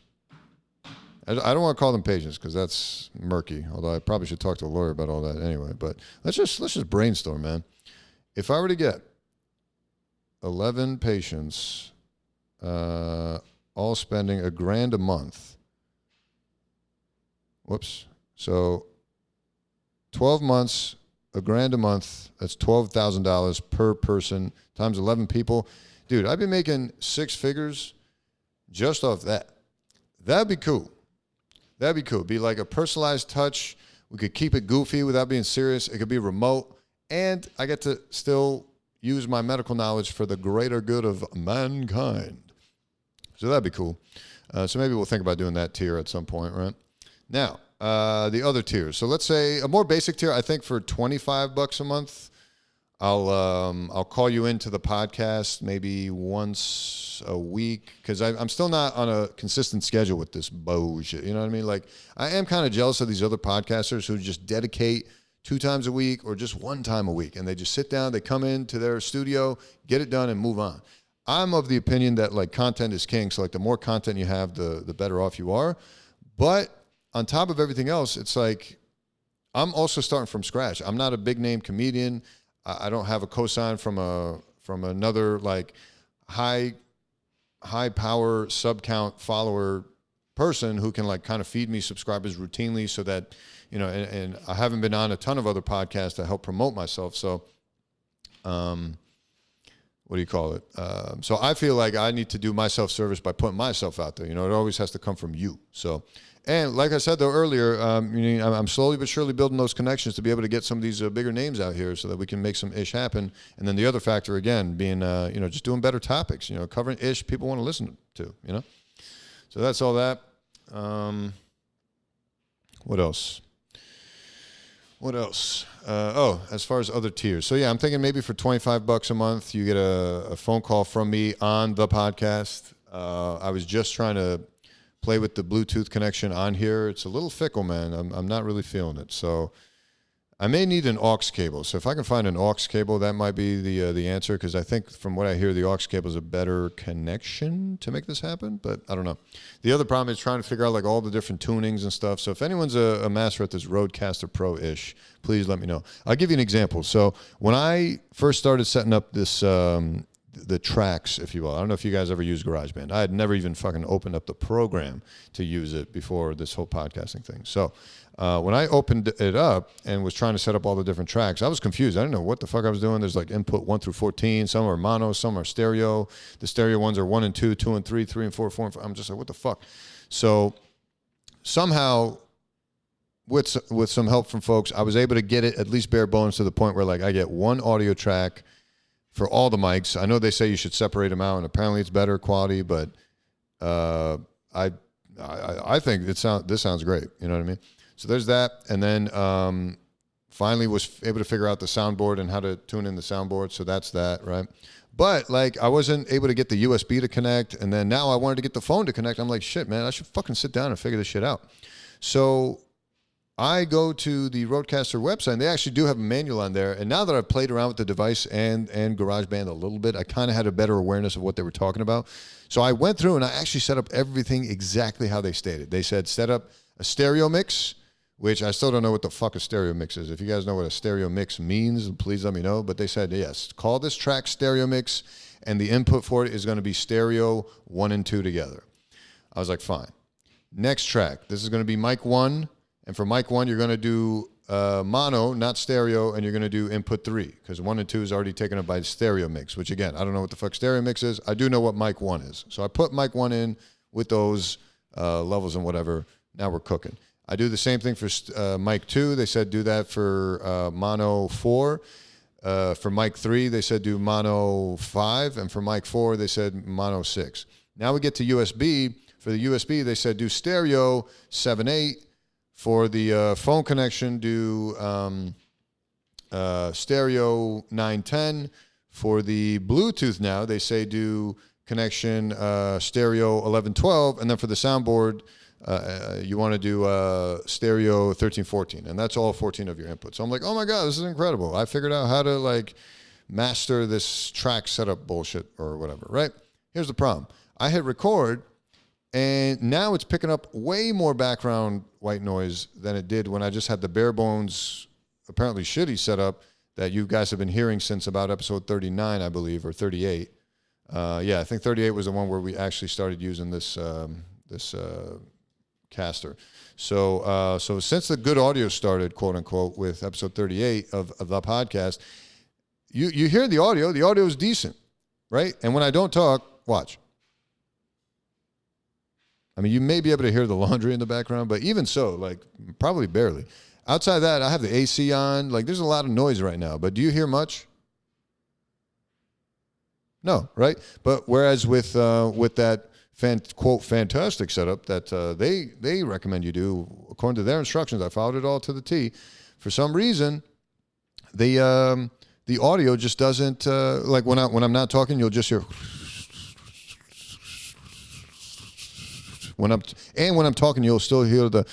I don't want to call them patients because that's murky. Although I probably should talk to a lawyer about all that anyway. But let's just brainstorm, man. If I were to get 11 patients, all spending $1,000 a month. Whoops. So 12 months, $1,000 a month. That's $12,000 per person times 11 people. Dude, I'd be making 6 figures just off that. That'd be cool. That'd be cool. It'd be like a personalized touch. We could keep it goofy without being serious. It could be remote. And I get to still use my medical knowledge for the greater good of mankind. So that'd be cool. So maybe we'll think about doing that tier at some point, right? Now, the other tiers. So let's say a more basic tier, I think for $25 a month, I'll call you into the podcast maybe once a week because I'm still not on a consistent schedule with this bullshit. You know what I mean? Like I am kind of jealous of these other podcasters who just dedicate 2 times a week or just 1 time a week. And they just sit down, they come into their studio, get it done and move on. I'm of the opinion that like content is king. So like the more content you have, the better off you are. But on top of everything else, it's like, I'm also starting from scratch. I'm not a big name comedian. I don't have a cosign from another like high power sub count follower person who can like kind of feed me subscribers routinely so that, you know, and I haven't been on a ton of other podcasts to help promote myself. So, what do you call it? So I feel like I need to do my self-service by putting myself out there. You know, it always has to come from you. So, and like I said though earlier, I'm slowly but surely building those connections to be able to get some of these bigger names out here so that we can make some ish happen. And then the other factor again being, just doing better topics. You know, covering ish people want to listen to. You know, so that's all that. What else? As far as other tiers. So yeah, I'm thinking maybe for $25 a month, you get a phone call from me on the podcast. I was just trying to play with the Bluetooth connection on here. It's a little fickle, man. I'm not really feeling it. So I may need an aux cable. So if I can find an aux cable, that might be the answer, because I think from what I hear, the aux cable is a better connection to make this happen, but I don't know. The other problem is trying to figure out like all the different tunings and stuff. So if anyone's a master at this Rodecaster Pro-ish, please let me know. I'll give you an example. So when I first started setting up this, the tracks, if you will, I don't know if you guys ever used GarageBand. I had never even fucking opened up the program to use it before this whole podcasting thing. So when I opened it up and was trying to set up all the different tracks, I was confused. I didn't know what the fuck I was doing. There's like input 1 through 14. Some are mono, some are stereo. The stereo ones are 1 and 2, 2 and 3, 3 and 4, 4 and 5. I'm just like, what the fuck? So somehow with some help from folks, I was able to get it at least bare bones to the point where like I get one audio track for all the mics. I know they say you should separate them out, and apparently it's better quality, but I think this sounds great. You know what I mean? So there's that, and then finally was able to figure out the soundboard and how to tune in the soundboard. So that's that, right? But like I wasn't able to get the USB to connect, and then now I wanted to get the phone to connect. I'm like, shit, man, I should fucking sit down and figure this shit out. So I go to the Rodecaster website, and they actually do have a manual on there. And now that I've played around with the device and GarageBand a little bit, I kind of had a better awareness of what they were talking about. So I went through and I actually set up everything exactly how they stated. They said set up a stereo mix, which I still don't know what the fuck a stereo mix is. If you guys know what a stereo mix means, please let me know. But they said, yes, call this track stereo mix, and the input for it is going to be stereo 1 and 2 together. I was like, fine. Next track, this is going to be mic 1. And for mic 1, you're going to do mono, not stereo, and you're going to do input 3, because 1 and 2 is already taken up by the stereo mix, which, again, I don't know what the fuck stereo mix is. I do know what mic 1 is. So I put mic 1 in with those levels and whatever. Now we're cooking. I do the same thing for mic 2. They said do that for mono 4. For mic 3, they said do mono 5. And for mic 4, they said mono 6. Now we get to USB. For the USB, they said do stereo 7/8. For the phone connection, do stereo 910. For the Bluetooth now, they say do connection stereo 1112. And then for the soundboard, you want to do stereo 1314. And that's all 14 of your inputs. So I'm like, oh my God, this is incredible. I figured out how to like master this track setup bullshit or whatever, right? Here's the problem. I hit record, and now it's picking up way more background white noise than it did when I just had the bare bones, apparently shitty setup that you guys have been hearing since about episode 39, I believe, or 38. Yeah, I think 38 was the one where we actually started using this caster. So since the good audio started, quote unquote, with episode 38 of the podcast, you hear the audio. The audio is decent, right? And when I don't talk, watch. I mean, you may be able to hear the laundry in the background, but even so, like, probably barely. Outside that, I have the AC on. Like, there's a lot of noise right now, but do you hear much? No, right? But whereas with that quote fantastic setup that they recommend you do, according to their instructions, I followed it all to the T. For some reason, the audio just doesn't like when I'm not talking, you'll just hear. When I'm talking, you'll still hear the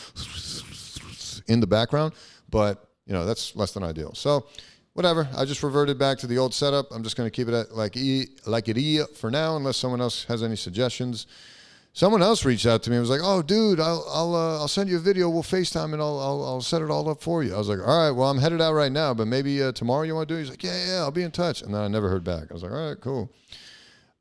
in the background, but that's less than ideal. So, whatever. I just reverted back to the old setup. I'm just going to keep it at like it is for now, unless someone else has any suggestions. Someone else reached out to me and was like, "Oh, dude, I'll send you a video. We'll FaceTime and I'll set it all up for you." I was like, "All right, well, I'm headed out right now, but maybe tomorrow you want to do it?" He's like, "Yeah, I'll be in touch." And then I never heard back. I was like, "All right, cool."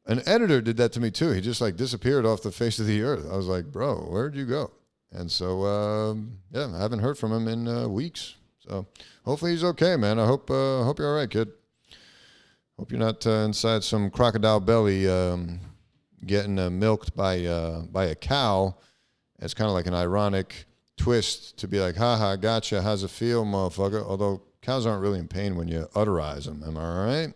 An editor did that to me too. He just like disappeared off the face of the earth. I was like, bro, where'd you go? And so, yeah, I haven't heard from him in weeks. So hopefully he's okay, man. I hope you're all right, kid. Hope you're not inside some crocodile belly getting milked by a cow. It's kind of like an ironic twist to be like, haha, gotcha. How's it feel, motherfucker? Although cows aren't really in pain when you utterize them. Am I right?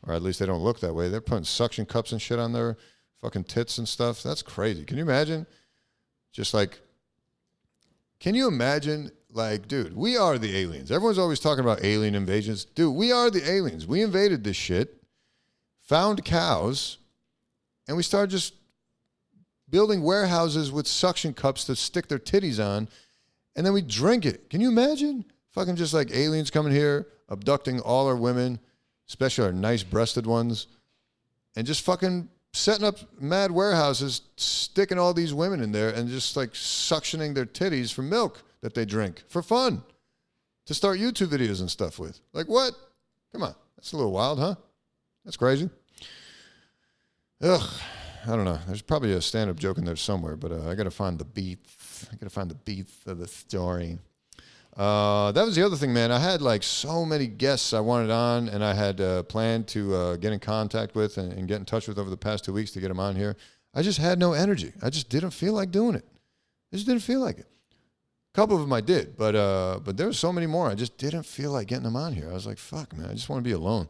Or at least they don't look that way. They're putting suction cups and shit on their fucking tits and stuff. That's crazy. Can you imagine? Just like, can you imagine? Like, dude, we are the aliens. Everyone's always talking about alien invasions. Dude, we are the aliens. We invaded this shit, found cows, and we started just building warehouses with suction cups to stick their titties on, and then we drink it. Can you imagine? Fucking just like aliens coming here, abducting all our women, especially our nice-breasted ones, and just fucking setting up mad warehouses, sticking all these women in there and just like suctioning their titties for milk that they drink for fun to start YouTube videos and stuff with. Like, what? Come on. That's a little wild, huh? That's crazy. Ugh. I don't know. There's probably a stand-up joke in there somewhere, but I got to find the beats. I got to find the beats of the story. That was the other thing, man. I had like so many guests I wanted on, and I had planned to get in contact with and get in touch with over the past 2 weeks to get them on here. I just had no energy. I just didn't feel like doing it. I just didn't feel like it. A couple of them I did, but there were so many more. I just didn't feel like getting them on here. I was like, fuck, man. I just want to be alone.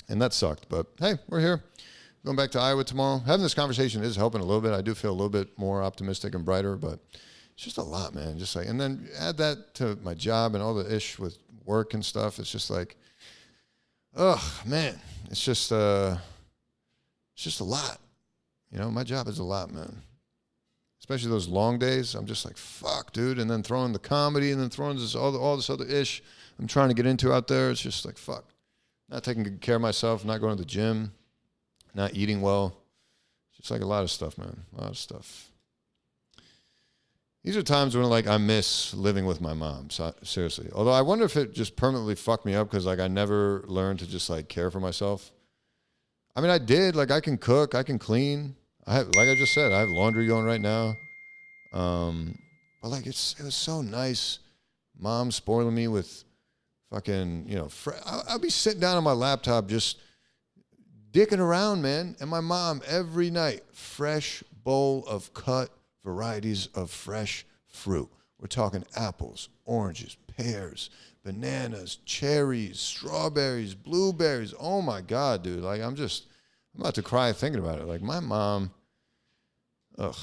And that sucked. But, hey, we're here. Going back to Iowa tomorrow. Having this conversation is helping a little bit. I do feel a little bit more optimistic and brighter, but it's just a lot, man. Just like, and then add that to my job and all the ish with work and stuff. It's just like, ugh, man. It's just a lot. My job is a lot, man. especially those long days. I'm just like, fuck, dude. And then throwing the comedy and then throwing this all this other ish I'm trying to get into out there. It's just like, fuck. Not taking good care of myself, not going to the gym, not eating well. It's just like a lot of stuff, man. A lot of stuff. These are times when, like, I miss living with my mom, so, seriously. Although I wonder if it just permanently fucked me up because, like, I never learned to just, like, care for myself. I mean, I did. Like, I can cook. I can clean. Like I just said, I have laundry going right now. But, like, it was so nice. Mom spoiling me with fucking, you know, I'll be sitting down on my laptop just dicking around, man. And my mom, every night, fresh bowl of cut varieties of fresh fruit. We're talking apples, oranges, pears, bananas, cherries, strawberries, blueberries. Oh, my God, dude. Like, I'm about to cry thinking about it. Like, my mom, ugh,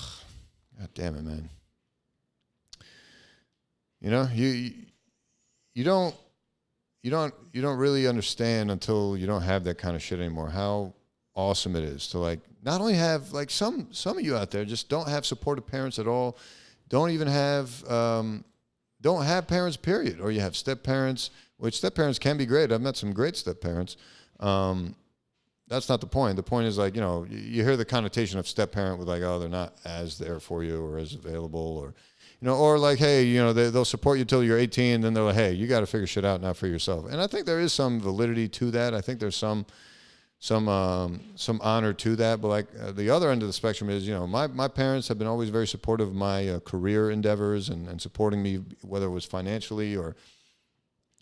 God damn it, man. You know, you don't really understand until you don't have that kind of shit anymore how awesome it is to, like, not only have, like, some of you out there just don't have supportive parents at all, don't have parents, period, or you have step parents, which step parents can be great. I've met some great step parents. That's not the point. The point is, like, you know, you hear the connotation of step parent with, like, oh, they're not as there for you or as available, or, you know, or like, hey, you know, they'll support you until you're 18, and then they're like, hey, you got to figure shit out now for yourself. And I think there is some validity to that. I think there's some honor to that. But, like, the other end of the spectrum is, you know, my parents have been always very supportive of my career endeavors and supporting me, whether it was financially or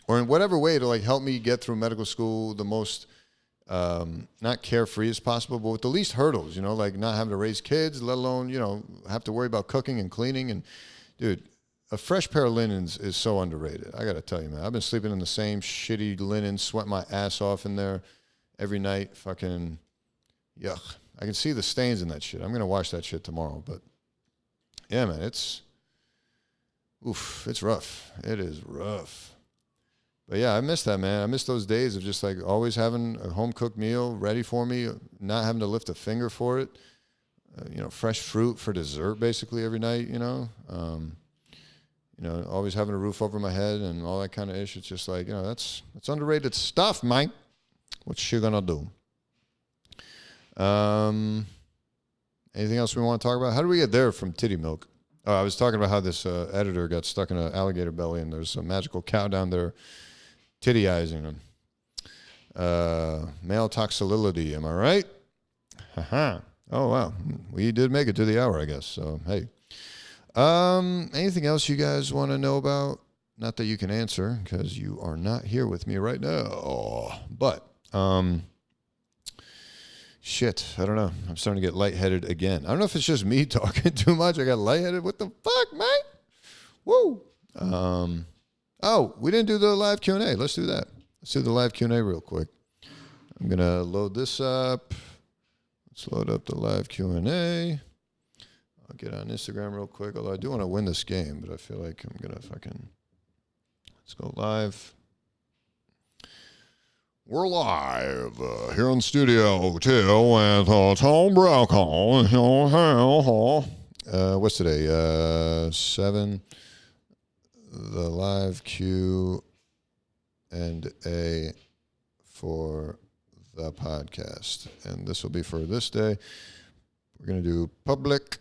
in whatever way, to, like, help me get through medical school the most not carefree as possible, but with the least hurdles, you know, like not having to raise kids, let alone, you know, have to worry about cooking and cleaning. And, dude, a fresh pair of linens is so underrated. I got to tell you, man. I've been sleeping in the same shitty linen, sweating my ass off in there every night. Fucking yuck. I can see the stains in that shit. I'm going to wash that shit tomorrow. But, yeah, man, it's rough. It is rough. But, yeah, I miss that, man. I miss those days of just, like, always having a home-cooked meal ready for me, not having to lift a finger for it. You know, fresh fruit for dessert basically every night, you know. You know, always having a roof over my head and all that kind of ish. It's just like, you know, that's underrated stuff, man. What you gonna do? Anything else we want to talk about? How did we get there from titty milk? Oh, I was talking about how this editor got stuck in an alligator belly, and there's a magical cow down there tittyizing him. Male toxicity, am I right? Haha. Oh, wow. We did make it to the hour, I guess. So, hey. Anything else you guys want to know about? Not that you can answer, because you are not here with me right now. But, shit, I don't know. I'm starting to get lightheaded again. I don't know if it's just me talking too much. I got lightheaded. What the fuck, man? Woo. Oh, we didn't do the live Q&A. Let's do that. Let's do the live Q&A real quick. I'm going to load this up. Let's load up the live Q&A. I'll get on Instagram real quick, although I do want to win this game, but I feel like I'm going to let's go live. We're live here in Studio 2 with Tom Brokaw. What's today? 7. The live Q&A for the podcast. And this will be for this day. We're going to do public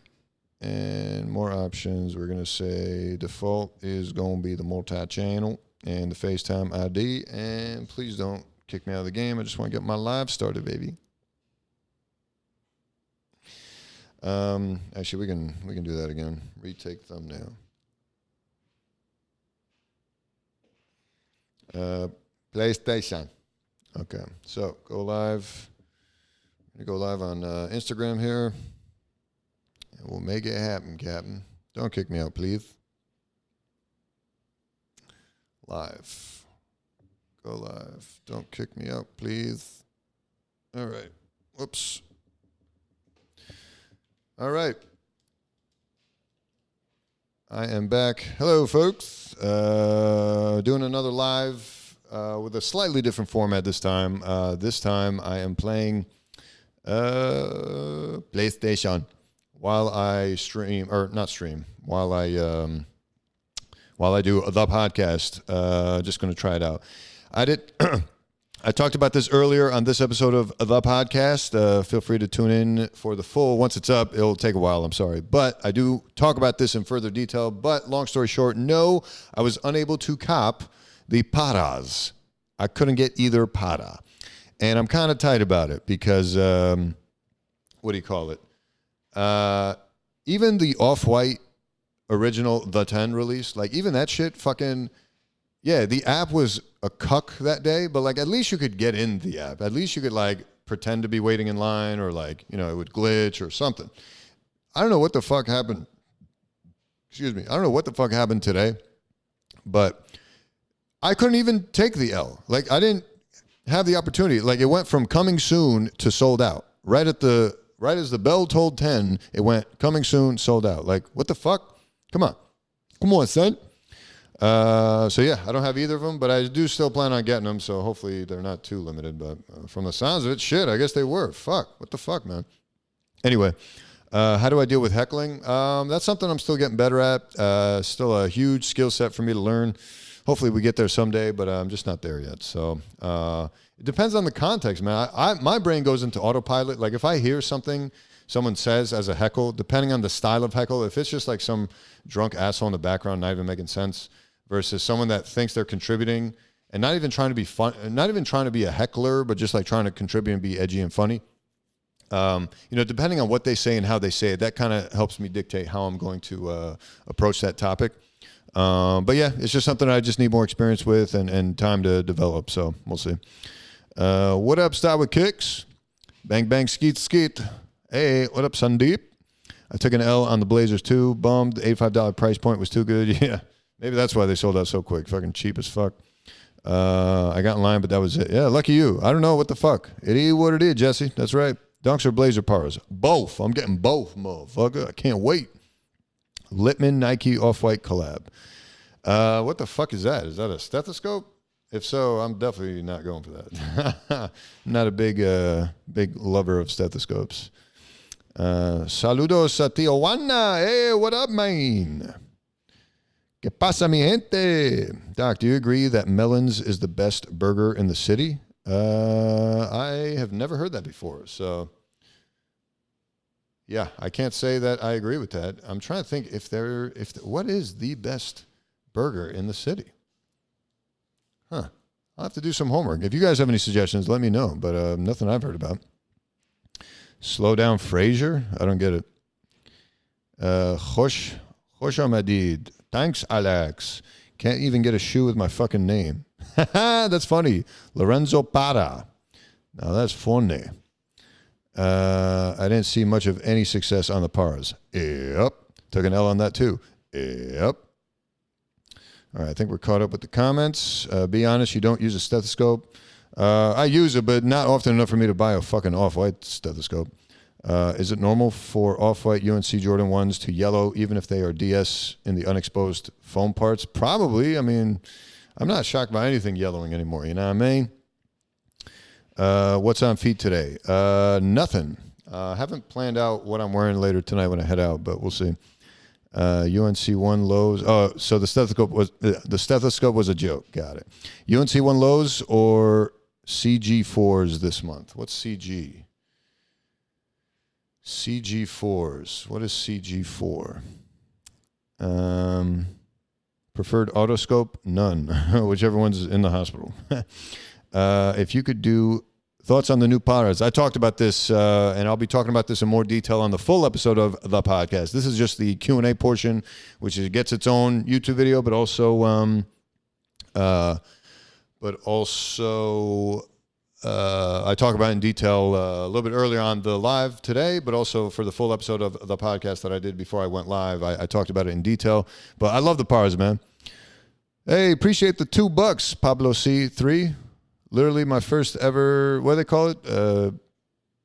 and more options. We're going to say default is going to be the multi-channel and the FaceTime ID. And please don't kick me out of the game. I just want to get my live started, baby. Actually, we can do that again. Retake thumbnail. PlayStation. Okay, so go live. I'm going to go live on Instagram here. And we'll make it happen, Captain. Don't kick me out, please. Live. Go live. Don't kick me out, please. All right. Whoops. All right. I am back. Hello, folks. Doing another live with a slightly different format this time. This time I am playing PlayStation while I stream, or not stream, while I do the podcast. Just going to try it out. I talked about this earlier on this episode of the podcast. Feel free to tune in for the full. Once it's up, it'll take a while. I'm sorry. But I do talk about this in further detail. But long story short, no, I was unable to cop the paras. I couldn't get either para. And I'm kind of tight about it because, what do you call it? Even the Off-White original The 10 release, like even that shit fucking... Yeah, the app was a cuck that day, but like at least you could get in the app. At least you could like pretend to be waiting in line or like, you know, it would glitch or something. I don't know what the fuck happened. Excuse me. I don't know what the fuck happened today, but I couldn't even take the L. Like I didn't have the opportunity. Like it went from coming soon to sold out. Right as the bell tolled 10, it went coming soon, sold out. Like what the fuck? Come on, son. So yeah, I don't have either of them, but I do still plan on getting them. So hopefully they're not too limited, but from the sounds of it, shit, I guess they were. Fuck. What the fuck, man? Anyway, how do I deal with heckling? That's something I'm still getting better at. Still a huge skill set for me to learn. Hopefully we get there someday, but I'm just not there yet. So, it depends on the context, man. My brain goes into autopilot. Like if I hear something someone says as a heckle, depending on the style of heckle, if it's just like some drunk asshole in the background, not even making sense, versus someone that thinks they're contributing and not even trying to be fun, not even trying to be a heckler, but just like trying to contribute and be edgy and funny. Depending on what they say and how they say it, that kind of helps me dictate how I'm going to approach that topic. But yeah, it's just something I just need more experience with and time to develop. So we'll see. What up, Style with Kicks? Bang, bang, skeet, skeet. Hey, what up, Sandeep? I took an L on the Blazers too. Bummed. The $85 price point was too good. Yeah. Maybe that's why they sold out so quick. Fucking cheap as fuck. I got in line, but that was it. Yeah, lucky you. I don't know what the fuck. It is what it is, Jesse. That's right. Dunks or Blazer Paras? Both. I'm getting both, motherfucker. I can't wait. Littman Nike Off-White collab. What the fuck is that? Is that a stethoscope? If so, I'm definitely not going for that. I'm not a big lover of stethoscopes. Saludos a Tijuana. Hey, what up, man? ¿Qué pasa, mi gente? Doc, do you agree that Melon's is the best burger in the city? I have never heard that before. So, yeah, I can't say that I agree with that. I'm trying to think what is the best burger in the city? Huh. I'll have to do some homework. If you guys have any suggestions, let me know. But nothing I've heard about. Slow down, Frazier? I don't get it. Khosh Ahmadid. Thanks, Alex. Can't even get a shoe with my fucking name. That's funny. Lorenzo Para. Now that's funny. I didn't see much of any success on the Paras. Yep. Took an L on that too. Yep. All right, I think we're caught up with the comments. Be honest, you don't use a stethoscope. I use it, but not often enough for me to buy a fucking Off-White stethoscope. Is it normal for Off-White UNC Jordan 1s to yellow even if they are DS in the unexposed foam parts? Probably. I mean, I'm not shocked by anything yellowing anymore. You know what I mean? What's on feet today? Nothing. Haven't planned out what I'm wearing later tonight when I head out, but we'll see. UNC 1 lows. Oh, so the stethoscope was a joke. Got it. UNC 1 lows or CG4s this month? What's CG? CG4s. What is CG4? Preferred autoscope? None. Whichever one's in the hospital. If you could do thoughts on the new Paras. I talked about this, and I'll be talking about this in more detail on the full episode of the podcast. This is just the Q&A portion, which gets its own YouTube video, but also I talk about it in detail a little bit earlier on the live today, but also for the full episode of the podcast that I did before I went live. I talked about it in detail, but I love the Paras, man. Hey, appreciate the $2, Pablo C3. Literally my first ever, what do they call it?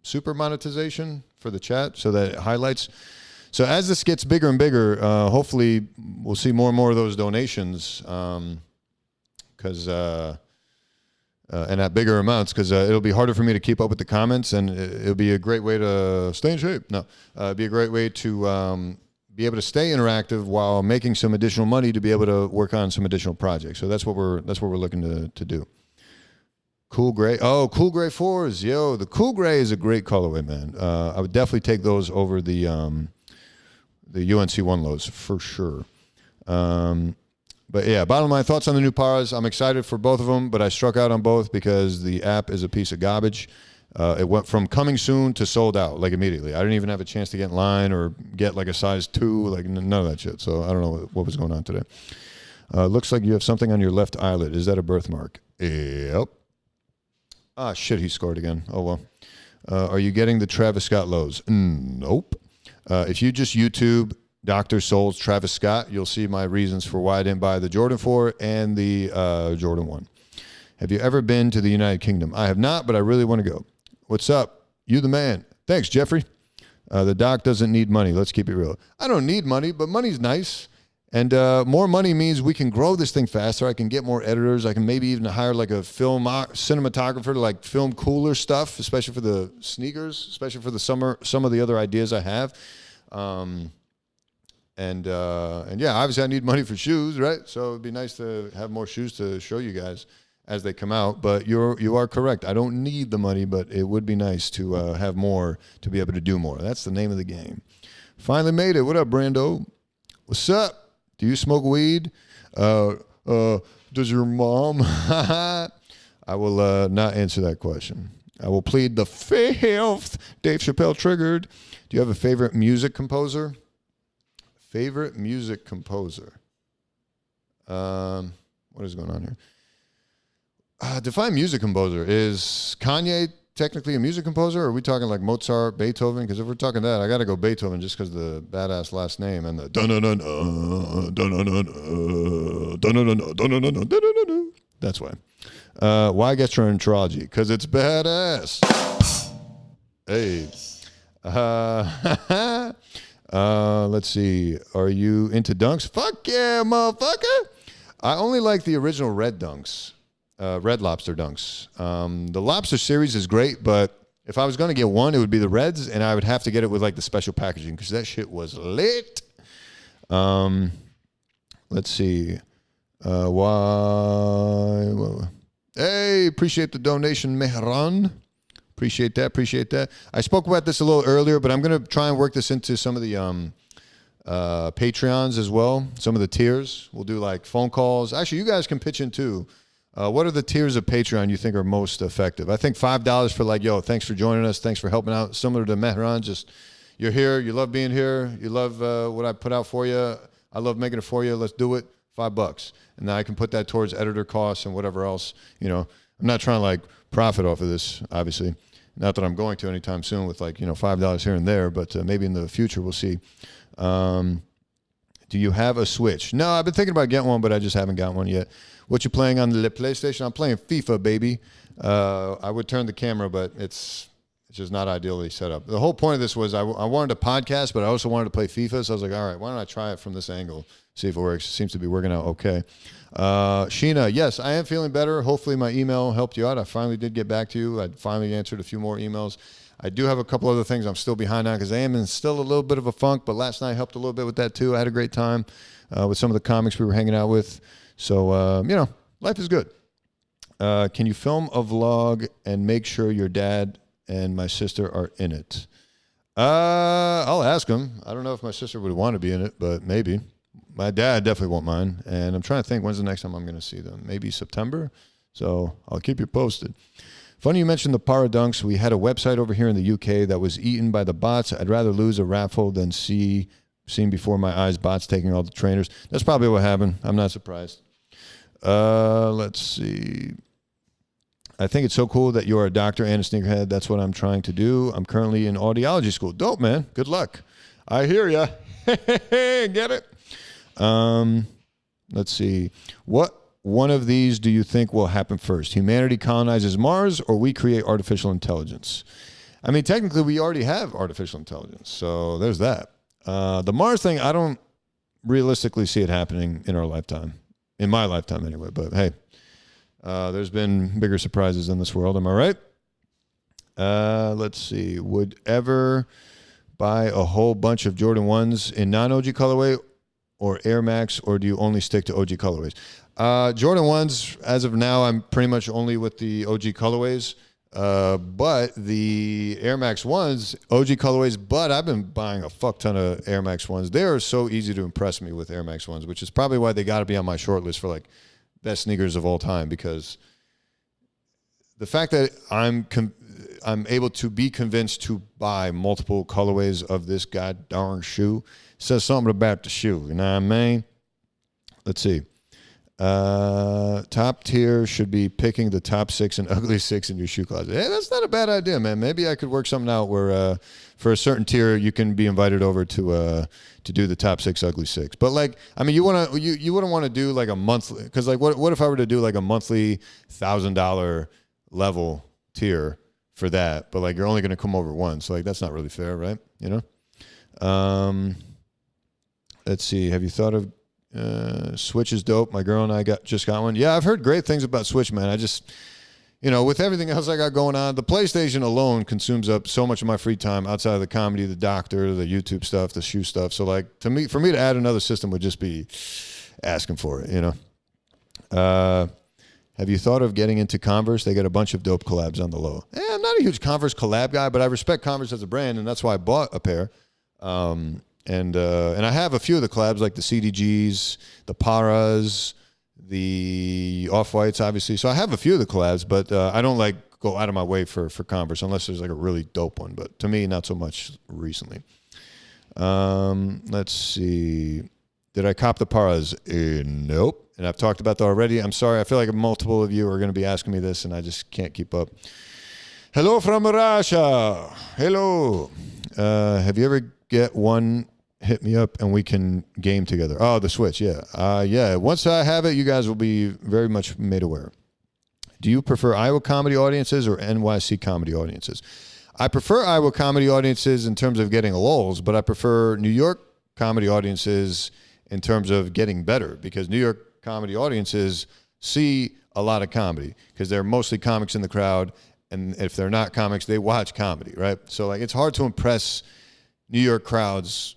Super monetization for the chat, so that it highlights. So as this gets bigger and bigger, hopefully we'll see more and more of those donations, because and at bigger amounts, because it'll be harder for me to keep up with the comments, and it'll be a great way to stay in shape. No, it'd be a great way to be able to stay interactive while making some additional money to be able to work on some additional projects. So that's what we're looking to do. Cool gray. Oh, cool gray 4s. Yo, the cool gray is a great colorway, man. I would definitely take those over the UNC 1 lows for sure. But yeah, bottom line thoughts on the new Paras. I'm excited for both of them, but I struck out on both because the app is a piece of garbage. It went from coming soon to sold out, like immediately. I didn't even have a chance to get in line or get like a size 2, like none of that shit. So I don't know what was going on today. Looks like you have something on your left eyelid. Is that a birthmark? Yep. Ah, shit, he scored again. Oh, well. Are you getting the Travis Scott lows? Nope. If you just YouTube Dr. Souls Travis Scott, you'll see my reasons for why I didn't buy the Jordan 4 and the Jordan 1. Have you ever been to the United Kingdom? I have not, but I really want to go. What's up? You the man. Thanks, Jeffrey. The doc doesn't need money. Let's keep it real. I don't need money, but money's nice. And more money means we can grow this thing faster. I can get more editors. I can maybe even hire like a cinematographer to like film cooler stuff, especially for the sneakers, especially for the summer, some of the other ideas I have. And yeah, obviously I need money for shoes, right? So it'd be nice to have more shoes to show you guys as they come out. But you are correct. I don't need the money, but it would be nice to have more to be able to do more. That's the name of the game. Finally made it. What up, Brando? What's up? Do you smoke weed? Does your mom? I will not answer that question. I will plead the fifth. Dave Chappelle triggered. Do you have a favorite music composer? Favorite music composer. What is going on here? Define music composer. Is Kanye technically a music composer, or are we talking like Mozart, Beethoven? Because if we're talking that, I got to go Beethoven just because the badass last name and the that's why. Why gastroenterology? Because it's badass. Hey. Let's see. Are you into dunks? Fuck yeah, motherfucker. I only like the original red dunks. Red Lobster dunks. The Lobster series is great, but if I was going to get one, it would be the Reds, and I would have to get it with like the special packaging because that shit was lit. Let's see. Why? Hey, appreciate the donation, Mehran. Appreciate that. I spoke about this a little earlier, but I'm going to try and work this into some of the Patreons as well, some of the tiers. We'll do like phone calls. Actually, you guys can pitch in too. What are the tiers of Patreon you think are most effective? I think $5 for like, yo, thanks for joining us. Thanks for helping out. Similar to Mehran, just you're here. You love being here. You love what I put out for you. I love making it for you. Let's do it. $5. And then I can put that towards editor costs and whatever else. You know, I'm not trying to like profit off of this, obviously. Not that I'm going to anytime soon with like, you know, $5 here and there, but maybe in the future we'll see. Do you have a Switch? No, I've been thinking about getting one, but I just haven't got one yet. What you playing on the PlayStation? I'm playing FIFA, baby. I would turn the camera, but it's just not ideally set up. The whole point of this was I wanted a podcast, but I also wanted to play FIFA. So I was like, all right, why don't I try it from this angle, see if it works. It seems to be working out okay. Sheena, yes, I am feeling better. Hopefully my email helped you out. I finally did get back to you. I finally answered a few more emails. I do have a couple other things I'm still behind on because I am in still a little bit of a funk, but last night helped a little bit with that too. I had a great time with some of the comics we were hanging out with. So, you know, life is good. Can you film a vlog and make sure your dad and my sister are in it? I'll ask him. I don't know if my sister would want to be in it, but maybe. My dad definitely won't mind. And I'm trying to think when's the next time I'm going to see them. Maybe September. So I'll keep you posted. Funny you mentioned the Para Dunks. We had a website over here in the UK that was eaten by the bots. I'd rather lose a raffle than seen before my eyes bots taking all the trainers. That's probably what happened. I'm not surprised. Let's see. I think it's so cool that you're a doctor and a sneakerhead. That's what I'm trying to do. I'm currently in audiology school. Dope, man. Good luck. I hear ya. Get it? Let's see. What one of these do you think will happen first? Humanity colonizes Mars or we create artificial intelligence? I mean, technically, we already have artificial intelligence. So there's that. The Mars thing, I don't realistically see it happening in our lifetime. In my lifetime, anyway. But hey, There's been bigger surprises in this world. Am I right? Let's see. Would ever buy a whole bunch of Jordan 1s in non-OG colorway or Air Max, or do you only stick to OG colorways? Jordan 1s, as of now, I'm pretty much only with the OG colorways. But the Air Max 1s, OG colorways, but I've been buying a fuck ton of Air Max 1s. They are so easy to impress me with Air Max 1s, which is probably why they got to be on my short list for like best sneakers of all time, because the fact that I'm able to be convinced to buy multiple colorways of this goddamn shoe says something about the shoe. You know what I mean? Let's see. Top tier should be picking the top 6 and ugly 6 in your shoe closet. Hey, that's not a bad idea, man. Maybe I could work something out where for a certain tier you can be invited over to do the top 6 ugly 6. But like, I mean, you wouldn't want to do like a monthly, because like what if I were to do like a monthly $1,000 level tier for that, but like you're only going to come over once, so like that's not really fair, right? You know. Let's see. Have you thought of Switch? Is dope. My girl and I just got one. Yeah, I've heard great things about Switch, man. I just, you know, with everything else I got going on, the PlayStation alone consumes up so much of my free time outside of the comedy, the doctor, the YouTube stuff, the shoe stuff. So like for me to add another system would just be asking for it, you know. Have you thought of getting into Converse? They got a bunch of dope collabs on the low. I'm not a huge Converse collab guy, but I respect Converse as a brand, and that's why I bought a pair. And I have a few of the collabs, like the CDGs, the Paras, the Off-Whites, obviously. So I have a few of the collabs, but I don't like go out of my way for Converse unless there's like a really dope one. But to me, not so much recently. Let's see. Did I cop the Paras? Nope. And I've talked about that already. I'm sorry. I feel like multiple of you are going to be asking me this, and I just can't keep up. Hello from Russia. Hello. Have you ever get one? Hit me up and we can game together. Oh, the Switch. Yeah. Yeah. Once I have it, you guys will be very much made aware. Do you prefer Iowa comedy audiences or NYC comedy audiences? I prefer Iowa comedy audiences in terms of getting lulls, but I prefer New York comedy audiences in terms of getting better, because New York comedy audiences see a lot of comedy because they're mostly comics in the crowd. And if they're not comics, they watch comedy, right? So like it's hard to impress New York crowds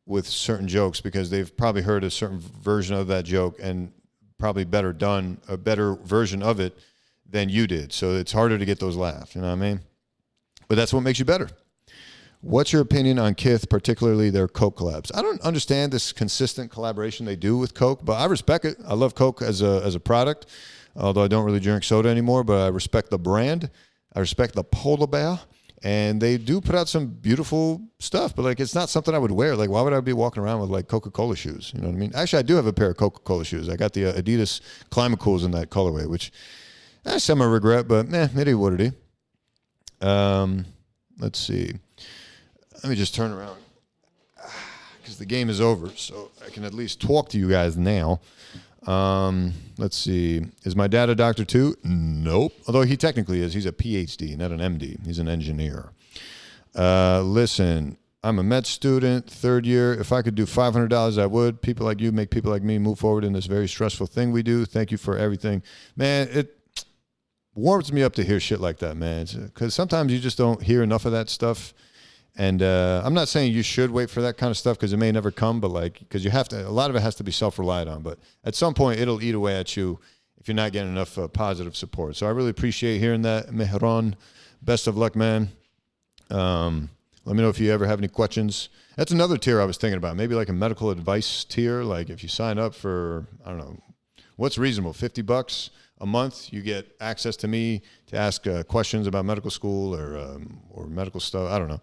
with certain jokes because they've probably heard a certain version of that joke and probably better done a better version of it than you did. So it's harder to get those laughs, you know what I mean? But that's what makes you better. What's your opinion on Kith, particularly their Coke collabs? I don't understand this consistent collaboration they do with Coke, but I respect it. I love Coke as a product, although I don't really drink soda anymore, but I respect the brand. I respect the polar bear, and they do put out some beautiful stuff, but like it's not something I would wear. Like why would I be walking around with like Coca-Cola shoes? You know what I mean? Actually, I do have a pair of Coca-Cola shoes. I got the Adidas Climate Cools in that colorway, which I semi-regret, but it is what it is. Let's see. Let me just turn around because the game is over, so I can at least talk to you guys now. Let's see. Is my dad a doctor too? Nope. Although he technically is. He's a PhD, not an MD. He's an engineer. Listen, I'm a med student, third year. If I could do $500, I would. People like you make people like me move forward in this very stressful thing we do. Thank you for everything. Man, it warms me up to hear shit like that, man. Because sometimes you just don't hear enough of that stuff. And I'm not saying you should wait for that kind of stuff because it may never come, but like, because you have to, a lot of it has to be self-relied on. But at some point, it'll eat away at you if you're not getting enough positive support. So I really appreciate hearing that, Mehran. Best of luck, man. Let me know if you ever have any questions. That's another tier I was thinking about. Maybe like a medical advice tier. Like if you sign up for, I don't know, what's reasonable, $50 a month, you get access to me to ask questions about medical school or medical stuff. I don't know.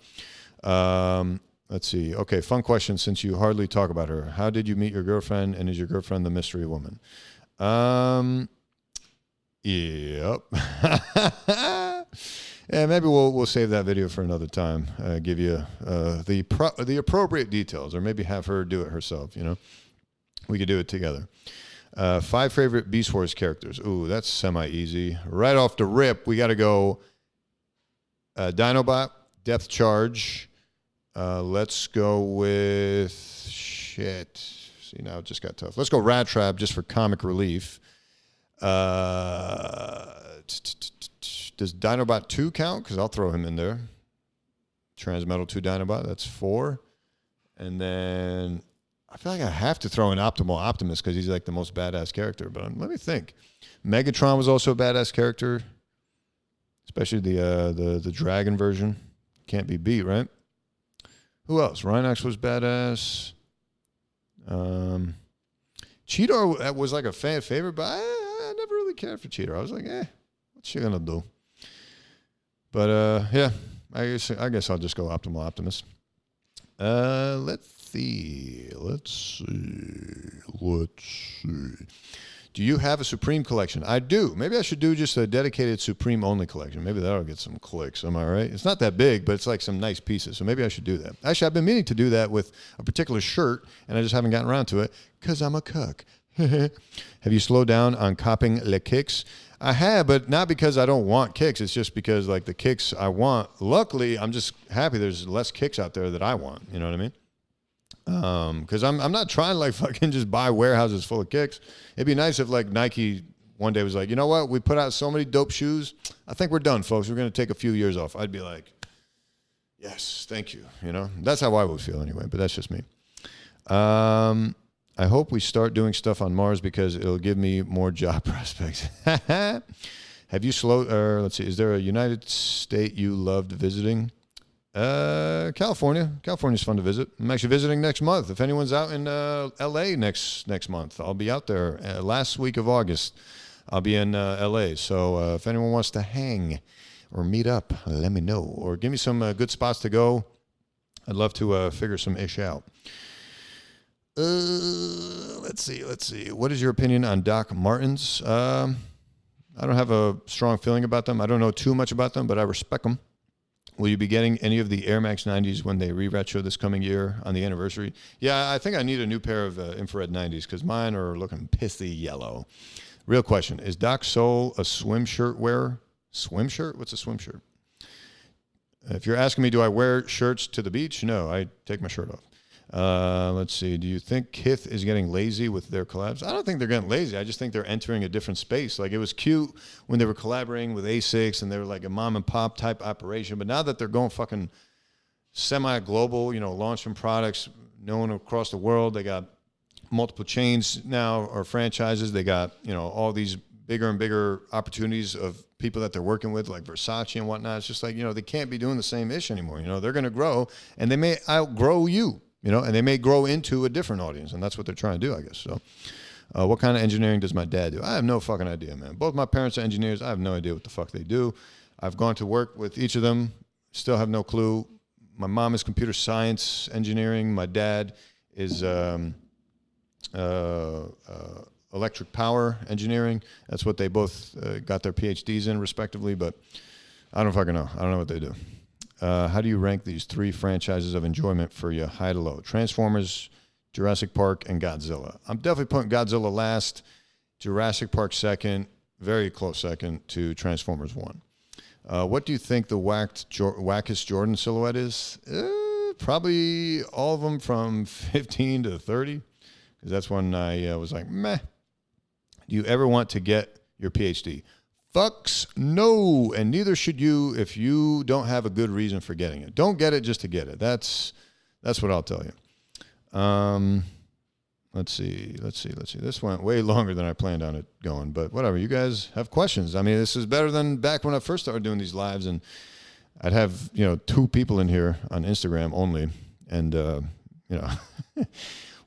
Let's see. Okay, fun question since you hardly talk about her. How did you meet your girlfriend, and is your girlfriend the mystery woman? Yep. Yeah, maybe we'll save that video for another time. Give you the appropriate details, or maybe have her do it herself, you know? We could do it together. 5 favorite Beast Wars characters. Ooh, that's semi-easy. Right off the rip, we got to go Dinobot, Depth Charge. Let's go with shit. See, now it just got tough. Let's go Rat Trap just for comic relief. Does Dinobot 2 count? Because I'll throw him in there. Transmetal 2 Dinobot, that's 4. And then I feel like I have to throw in Optimal Optimus because he's like the most badass character. But let me think. Megatron was also a badass character, especially the dragon version. Can't be beat, right? Who else? Rhinox was badass. Cheetor was like a fan favorite, but I never really cared for Cheetor. I was like, what's she gonna do? But yeah, I guess I'll just go Optimal Optimus. Let's see. Do you have a Supreme collection? I do. Maybe I should do just a dedicated Supreme only collection. Maybe that'll get some clicks. Am I right? It's not that big, but it's like some nice pieces. So maybe I should do that. Actually, I've been meaning to do that with a particular shirt, and I just haven't gotten around to it because I'm a cuck. Have you slowed down on copping le kicks? I have, but not because I don't want kicks. It's just because like the kicks I want. Luckily, I'm just happy there's less kicks out there that I want. You know what I mean? Because I'm not trying to like fucking just buy warehouses full of kicks. It'd be nice if like Nike one day was like, you know what? We put out so many dope shoes. I think we're done, folks. We're going to take a few years off. I'd be like, yes, thank you. You know, that's how I would feel anyway, but that's just me. I hope we start doing stuff on Mars because it'll give me more job prospects. Have you slowed, or let's see, is there a United State you loved visiting? California. California's fun to visit. I'm actually visiting next month. If anyone's out in LA next month, I'll be out there. Last week of August, I'll be in LA. So if anyone wants to hang or meet up, let me know. Or give me some good spots to go. I'd love to figure some ish out. Let's see. What is your opinion on Doc Martens? I don't have a strong feeling about them. I don't know too much about them, but I respect them. Will you be getting any of the Air Max 90s when they re-retro this coming year on the anniversary? Yeah, I think I need a new pair of infrared 90s because mine are looking pissy yellow. Real question, is Doc Soul a swim shirt wearer? Swim shirt? What's a swim shirt? If you're asking me, do I wear shirts to the beach? No, I take my shirt off. Let's see. Do you think Kith is getting lazy with their collabs? I don't think they're getting lazy. I just think they're entering a different space. Like it was cute when they were collaborating with A6 and they were like a mom and pop type operation. But now that they're going fucking semi-global, you know, launching products known across the world, they got multiple chains now or franchises. They got, you know, all these bigger and bigger opportunities of people that they're working with, like Versace and whatnot. It's just like, you know, they can't be doing the same ish anymore. You know, they're going to grow and they may outgrow you. You know, and they may grow into a different audience, and that's what they're trying to do, I guess. So, what kind of engineering does my dad do? I have no fucking idea, man. Both my parents are engineers. I have no idea what the fuck they do. I've gone to work with each of them. Still have no clue. My mom is computer science engineering. My dad is electric power engineering. That's what they both got their PhDs in, respectively. But I don't fucking know. I don't know what they do. How do you rank these 3 franchises of enjoyment for you high to low? Transformers, Jurassic Park, and Godzilla. I'm definitely putting Godzilla last, Jurassic Park second, very close second to Transformers 1. What do you think the wackest Jordan silhouette is? Probably all of them from 15 to 30, because that's when I was like, meh. Do you ever want to get your PhD? Fucks no, and neither should you if you don't have a good reason for getting it. Don't get it just to get it. That's what I'll tell you. Let's see. This went way longer than I planned on it going, but whatever. You guys have questions. I mean, this is better than back when I first started doing these lives, and I'd have 2 people in here on Instagram only, and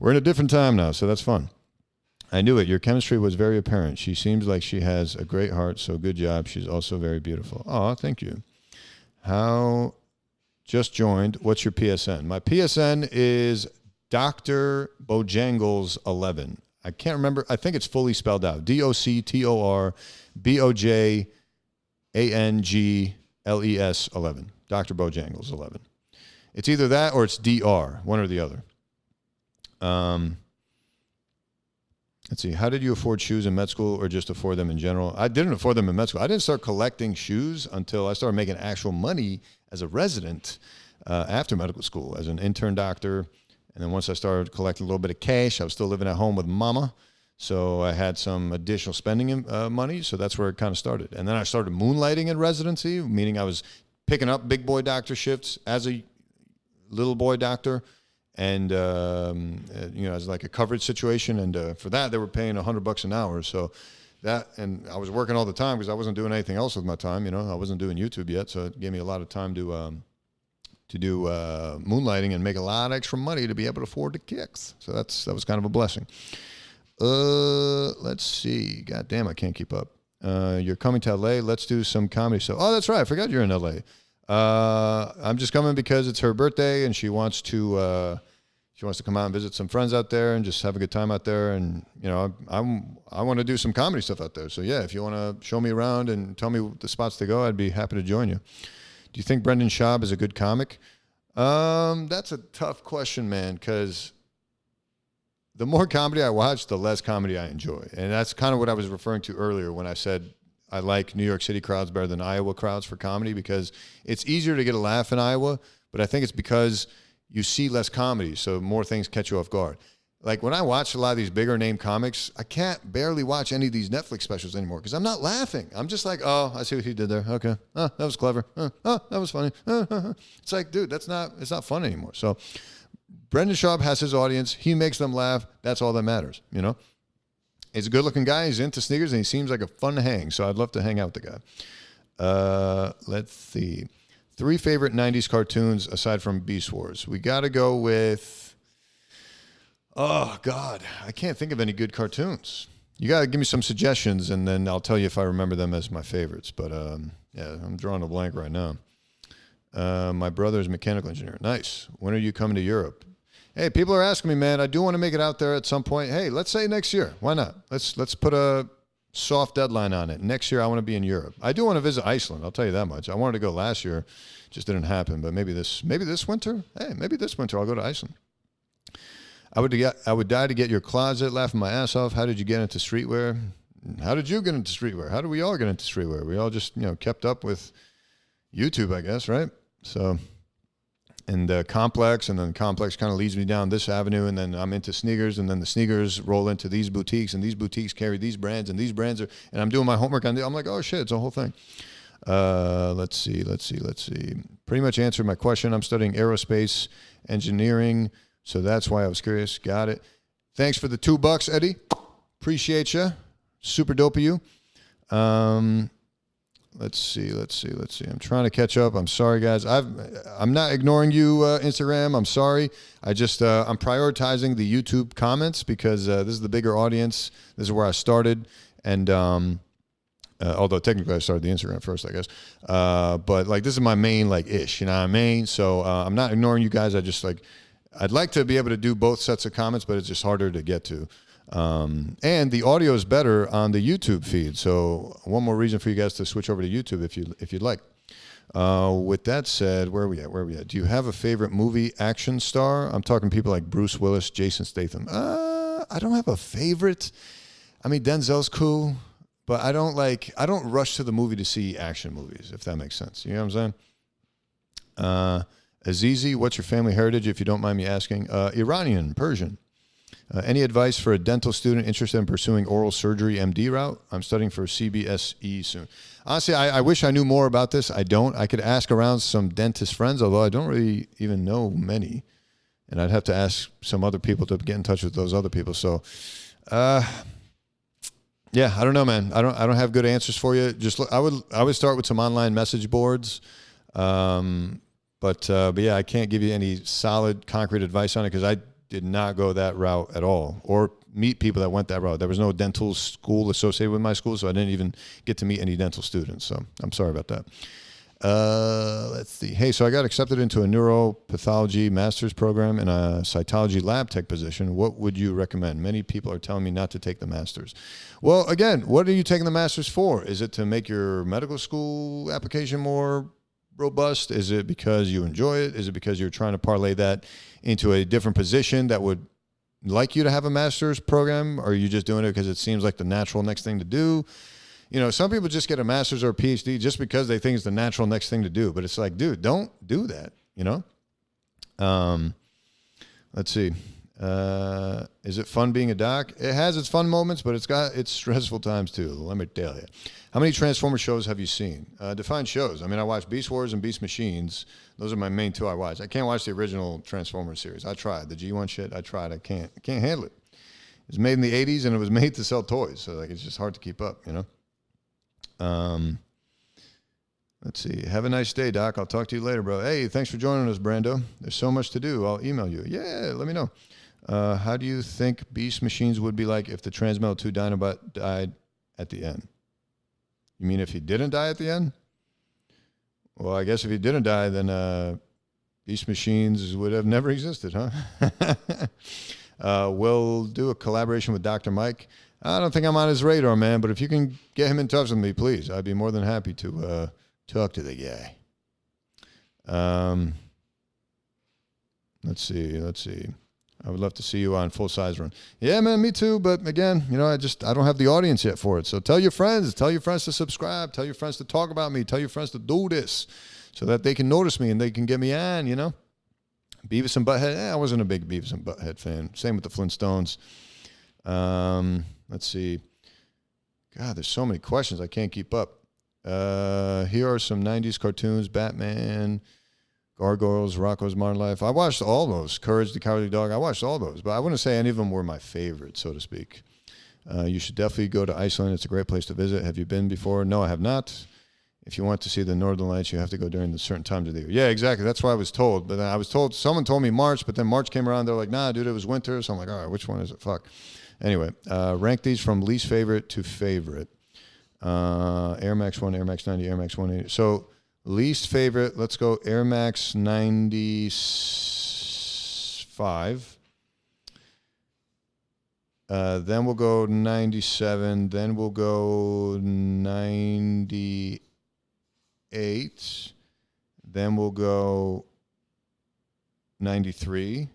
we're in a different time now, so that's fun. I knew it. Your chemistry was very apparent. She seems like she has a great heart, so good job. She's also very beautiful. Oh, thank you. How just joined. What's your PSN? My PSN is Dr. Bojangles 11. I can't remember. I think it's fully spelled out. DOCTORBOJANGLES 11. Dr. Bojangles 11. It's either that or it's DR, one or the other. Let's see. How did you afford shoes in med school or just afford them in general? I didn't afford them in med school. I didn't start collecting shoes until I started making actual money as a resident after medical school, as an intern doctor. And then once I started collecting a little bit of cash, I was still living at home with mama. So I had some additional spending money, so that's where it kind of started. And then I started moonlighting in residency, meaning I was picking up big boy doctor shifts as a little boy doctor, and as like a coverage situation. And for that, they were paying $100 an hour. So that, and I was working all the time because I wasn't doing anything else with my time. I wasn't doing YouTube yet, so it gave me a lot of time to do moonlighting and make a lot of extra money to be able to afford the kicks. So that was kind of a blessing. Let's see. God damn, I can't keep up. You're coming to LA. Let's do some comedy stuff. Oh, that's right. I forgot you're in LA. I'm just coming because it's her birthday and she wants to come out and visit some friends out there and just have a good time out there. And, I want to do some comedy stuff out there. So yeah, if you want to show me around and tell me the spots to go, I'd be happy to join you. Do you think Brendan Schaub is a good comic? That's a tough question, man, because the more comedy I watch, the less comedy I enjoy. And that's kind of what I was referring to earlier when I said I like New York City crowds better than Iowa crowds for comedy, because it's easier to get a laugh in Iowa, but I think it's because you see less comedy, so more things catch you off guard. Like when I watch a lot of these bigger name comics, I can't barely watch any of these Netflix specials anymore because I'm not laughing. I'm just like, oh, I see what he did there. Okay. Oh, that was clever. Oh, that was funny. It's like, dude, it's not fun anymore. So Brendan Schaub has his audience. He makes them laugh. That's all that matters, He's a good-looking guy. He's into sneakers, and he seems like a fun hang, so I'd love to hang out with the guy. Let's see. 3 favorite 90s cartoons aside from Beast Wars. We got to go with, oh, God, I can't think of any good cartoons. You got to give me some suggestions, and then I'll tell you if I remember them as my favorites. But, yeah, I'm drawing a blank right now. My brother's a mechanical engineer. Nice. When are you coming to Europe? Hey, people are asking me, man. I do want to make it out there at some point. Hey, let's say next year. Why not? Let's put a soft deadline on it. Next year, I want to be in Europe. I do want to visit Iceland. I'll tell you that much. I wanted to go last year, just didn't happen. But maybe this winter. Hey, maybe this winter I'll go to Iceland. I would die to get your closet, laughing my ass off. How did you get into streetwear? How did you get into streetwear? How did we all get into streetwear? We all just kept up with YouTube, I guess, right? So. And Complex, and then Complex kind of leads me down this avenue, and then I'm into sneakers, and then the sneakers roll into these boutiques, and these boutiques carry these brands, and these brands are, and I'm doing my homework on I'm like, oh shit, it's a whole thing. Let's see. Pretty much answered my question. I'm studying aerospace engineering, so that's why I was curious. Got it. Thanks for the $2, Eddie. Appreciate you. Super dope of you. Let's see. I'm trying to catch up. I'm sorry, guys. I'm not ignoring you, Instagram. I'm sorry. I just I'm prioritizing the YouTube comments because this is the bigger audience. This is where I started, and although technically I started the Instagram first, I guess. But like this is my main ish. You know what I mean? So I'm not ignoring you guys. I just I'd like to be able to do both sets of comments, but it's just harder to get to. And the audio is better on the YouTube feed. So one more reason for you guys to switch over to YouTube if you'd like. With that said, where are we at? Do you have a favorite movie action star? I'm talking people like Bruce Willis, Jason Statham. I don't have a favorite. I mean, Denzel's cool, but I don't rush to the movie to see action movies, if that makes sense. You know what I'm saying? Azizi, what's your family heritage, if you don't mind me asking? Iranian, Persian. Any advice for a dental student interested in pursuing oral surgery MD route? I'm studying for CBSE soon. Honestly, I wish I knew more about this. I don't. I could ask around some dentist friends, although I don't really even know many. And I'd have to ask some other people to get in touch with those other people. So, yeah, I don't know, man. I don't have good answers for you. I would start with some online message boards. But yeah, I can't give you any solid, concrete advice on it because I did not go that route at all or meet people that went that route. There was no dental school associated with my school, so I didn't even get to meet any dental students. So I'm sorry about that. Let's see. Hey, so I got accepted into a neuropathology master's program and a cytology lab tech position. What would you recommend? Many people are telling me not to take the master's. Well, again, what are you taking the master's for? Is it to make your medical school application more robust? Is it because you enjoy it? Is it because you're trying to parlay that into a different position that would like you to have a master's program? Or are you just doing it because it seems like the natural next thing to do? Some people just get a master's or a PhD just because they think it's the natural next thing to do. But it's like, dude, don't do that, Let's see. Is it fun being a doc? It has its fun moments, but it's got its stressful times too. Let me tell you. How many Transformers shows have you seen? Define shows. I mean, I watch Beast Wars and Beast Machines. Those are my main two I watch. I can't watch the original Transformers series. I tried. The G1 shit, I tried. I can't handle it. It was made in the 80s, and it was made to sell toys. So, like, it's just hard to keep up, you know? Let's see. Have a nice day, Doc. I'll talk to you later, bro. Hey, thanks for joining us, Brando. There's so much to do. I'll email you. Yeah, let me know. How do you think Beast Machines would be like if the Transmetal 2 Dinobot died at the end? You mean if he didn't die at the end? Well, I guess if he didn't die, then Beast Machines would have never existed, huh? We'll do a collaboration with Dr. Mike. I don't think I'm on his radar, man, but if you can get him in touch with me, please. I'd be more than happy to talk to the guy. Let's see. I would love to see you on Full Size Run. Yeah, man, me too. But again, you know, I don't have the audience yet for it. So tell your friends to subscribe, tell your friends to talk about me, tell your friends to do this so that they can notice me and they can get me on, you know. Beavis and Butthead. I wasn't a big Beavis and Butthead fan. Same with the Flintstones. Let's see. God, there's so many questions. I can't keep up. Here are some 90s cartoons. Batman, Gargoyles, Rocko's Modern Life. I watched all those. Courage the Cowardly Dog. I watched all those, but I wouldn't say any of them were my favorite, so to speak. You should definitely go to Iceland. It's a great place to visit. Have you been before? No, I have not. If you want to see the Northern Lights, you have to go during the certain times of the year. Yeah, exactly. That's what I was told. But then I was told, someone told me March, but then March came around. They're like, nah, dude, it was winter. So I'm like, all right, which one is it? Fuck. Anyway, rank these from least favorite to favorite. Air Max 1, Air Max 90, Air Max 180. So least favorite, let's go Air Max 95. Then we'll go 97. Then we'll go 98. Then we'll go 93.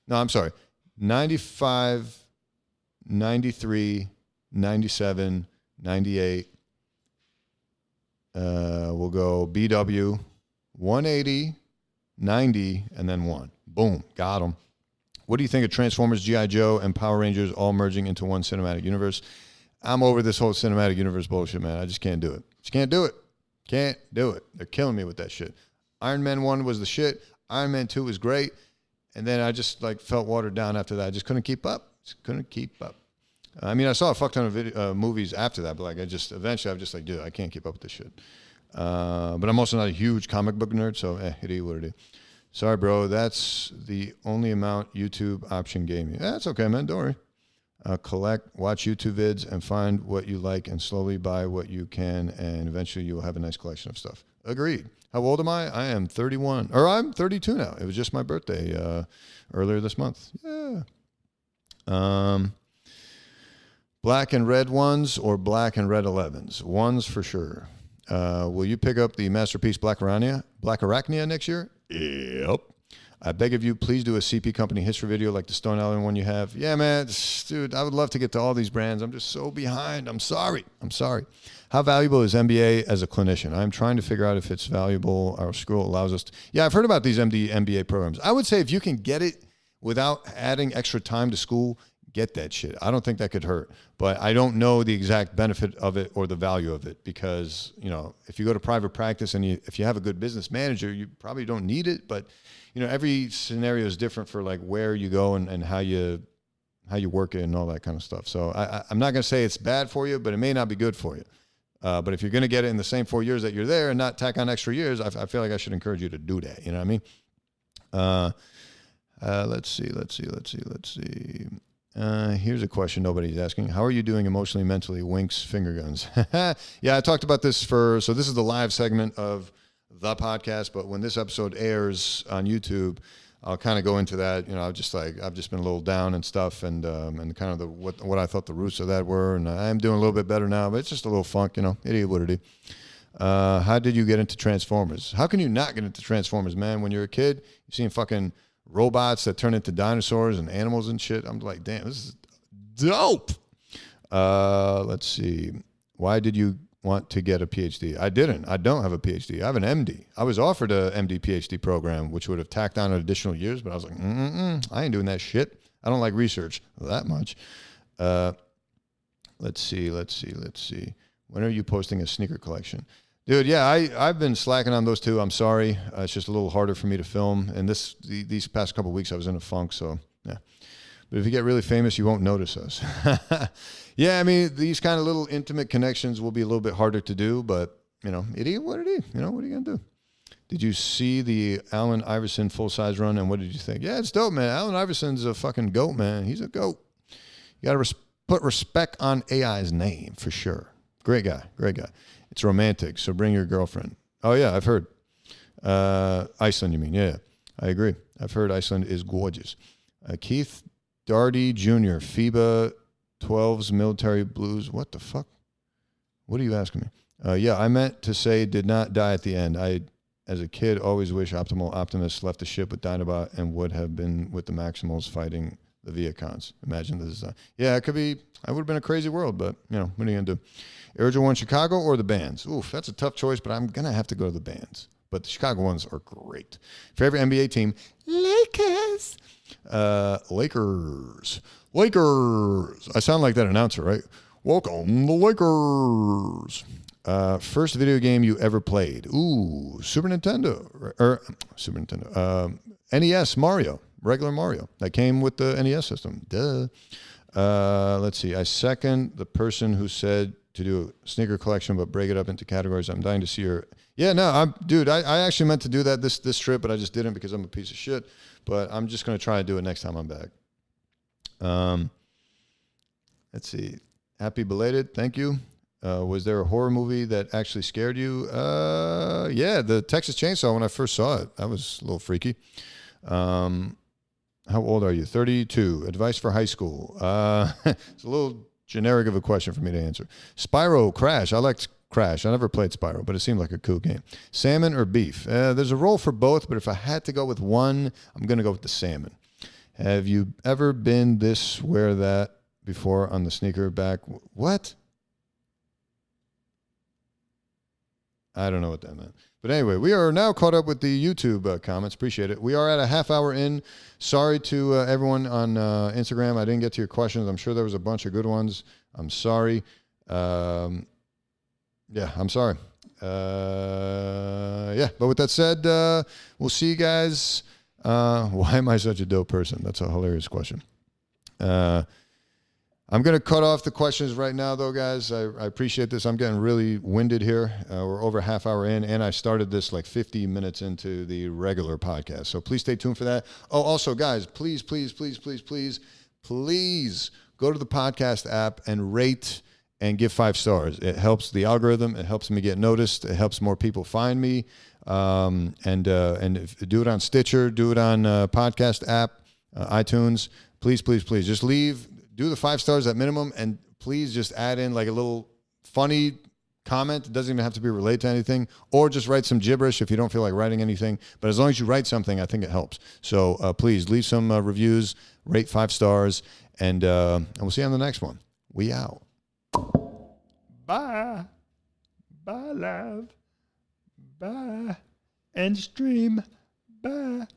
No, I'm sorry. 95, 93, 97, 98. We'll go BW, 180, 90, and then 1. Boom. Got them. What do you think of Transformers, G.I. Joe, and Power Rangers all merging into one cinematic universe? I'm over this whole cinematic universe bullshit, man. I just can't do it. Just can't do it. Can't do it. They're killing me with that shit. Iron Man 1 was the shit. Iron Man 2 was great. And then I just like felt watered down after that. I just couldn't keep up. I mean, I saw a fuck ton of movies after that, but like eventually I'm just like, dude, I can't keep up with this shit. But I'm also not a huge comic book nerd, so it is what it is. Sorry, bro. That's the only amount YouTube option gave me. That's okay, man. Don't worry. Collect, watch YouTube vids, and find what you like, and slowly buy what you can, and eventually you will have a nice collection of stuff. Agreed. How old am I? I am 31. Or I'm 32 now. It was just my birthday earlier this month. Yeah. Black and red ones or black and red 11s? Ones for sure. Will you pick up the Masterpiece Black Arachnia next year? Yep. I beg of you, please do a CP company history video like the Stone Island one you have. Yeah, man. Dude, I would love to get to all these brands. I'm just so behind. I'm sorry. How valuable is MBA as a clinician? I'm trying to figure out if it's valuable. Our school allows us to. Yeah, I've heard about these MBA programs. I would say if you can get it without adding extra time to school, get that shit. I don't think that could hurt, but I don't know the exact benefit of it or the value of it because, you know, if you go to private practice and if you have a good business manager, you probably don't need it, but you know, every scenario is different for like where you go and how you work it and all that kind of stuff. So I'm not going to say it's bad for you, but it may not be good for you. But if you're going to get it in the same 4 years that you're there and not tack on extra years, I feel like I should encourage you to do that. You know what I mean? Let's see. Here's a question nobody's asking. How are you doing emotionally, mentally? Winks, finger guns. Yeah, I talked about this so this is the live segment of the podcast, but when this episode airs on YouTube, I'll kind of go into that. You know, I've just been a little down and stuff, and kind of what I thought the roots of that were, and I am doing a little bit better now, but it's just a little funk, you know. It is what it is. How did you get into Transformers? How can you not get into Transformers, man? When you're a kid, you're seeing fucking robots that turn into dinosaurs and animals and shit. I'm like, damn, this is dope. Let's see. Why did you want to get a PhD. I didn't. I don't have a PhD. I have an MD. I was offered a MD PhD program, which would have tacked on additional years, but I was like, I ain't doing that shit. I don't like research that much. Let's see. When are you posting a sneaker collection? Dude, yeah, I've been slacking on those two. I'm sorry. It's just a little harder for me to film. And these past couple of weeks, I was in a funk, so yeah. But if you get really famous, you won't notice us. Yeah, I mean, these kind of little intimate connections will be a little bit harder to do, but, it is what it is. What are you going to do? Did you see the Allen Iverson full-size run, and what did you think? Yeah, it's dope, man. Allen Iverson's a fucking goat, man. He's a goat. You got to put respect on AI's name, for sure. Great guy. It's romantic, so bring your girlfriend. Oh, yeah, I've heard. Iceland, you mean? Yeah, I agree. I've heard Iceland is gorgeous. Keith Darty Jr., FIBA 12's Military Blues. What the fuck? What are you asking me? Yeah, I meant to say did not die at the end. I, as a kid, always wish Optimal Optimus left the ship with Dinobot and would have been with the Maximals fighting the Viacons. Imagine this. Yeah, it could be. I would have been a crazy world, but, what are you going to do? Air One Chicago or the bands? Oof, that's a tough choice, but I'm going to have to go to the bands. But the Chicago ones are great. Favorite NBA team? Lakers. Lakers. I sound like that announcer, right? Welcome, the Lakers. First video game you ever played? Ooh, Super Nintendo. NES Mario. Regular Mario. That came with the NES system. Duh. Let's see. I second the person who said to do a sneaker collection, but break it up into categories. I'm dying to see your... Yeah, no, I actually meant to do that this trip, but I just didn't because I'm a piece of shit. But I'm just going to try to do it next time I'm back. Let's see. Happy belated. Thank you. Was there a horror movie that actually scared you? Yeah, the Texas Chainsaw when I first saw it. That was a little freaky. How old are you? 32. Advice for high school. It's a little generic of a question for me to answer. Spyro Crash. I liked Crash. I never played Spyro, but it seemed like a cool game. Salmon or beef? There's a role for both, but if I had to go with one, I'm going to go with the salmon. Have you ever been this, wear that before on the sneaker back? What? I don't know what that meant. But anyway, we are now caught up with the YouTube comments. Appreciate it. We are at a half hour in. Sorry to everyone on Instagram. I didn't get to your questions. I'm sure there was a bunch of good ones. I'm sorry. Yeah, I'm sorry. Yeah, but with that said, we'll see you guys. Why am I such a dope person? That's a hilarious question. I'm going to cut off the questions right now, though, guys. I appreciate this. I'm getting really winded here. We're over a half hour in, and I started this like 50 minutes into the regular podcast. So please stay tuned for that. Oh, also, guys, please go to the podcast app and rate and give 5 stars. It helps the algorithm. It helps me get noticed. It helps more people find me. And if, do it on Stitcher. Do it on podcast app, iTunes. Please, just do the 5 stars at minimum, and please just add in like a little funny comment. It doesn't even have to be related to anything, or just write some gibberish if you don't feel like writing anything. But as long as you write something, I think it helps. So please leave some reviews, rate 5 stars, and we'll see you on the next one. We out. Bye. Bye, love. Bye. End stream. Bye.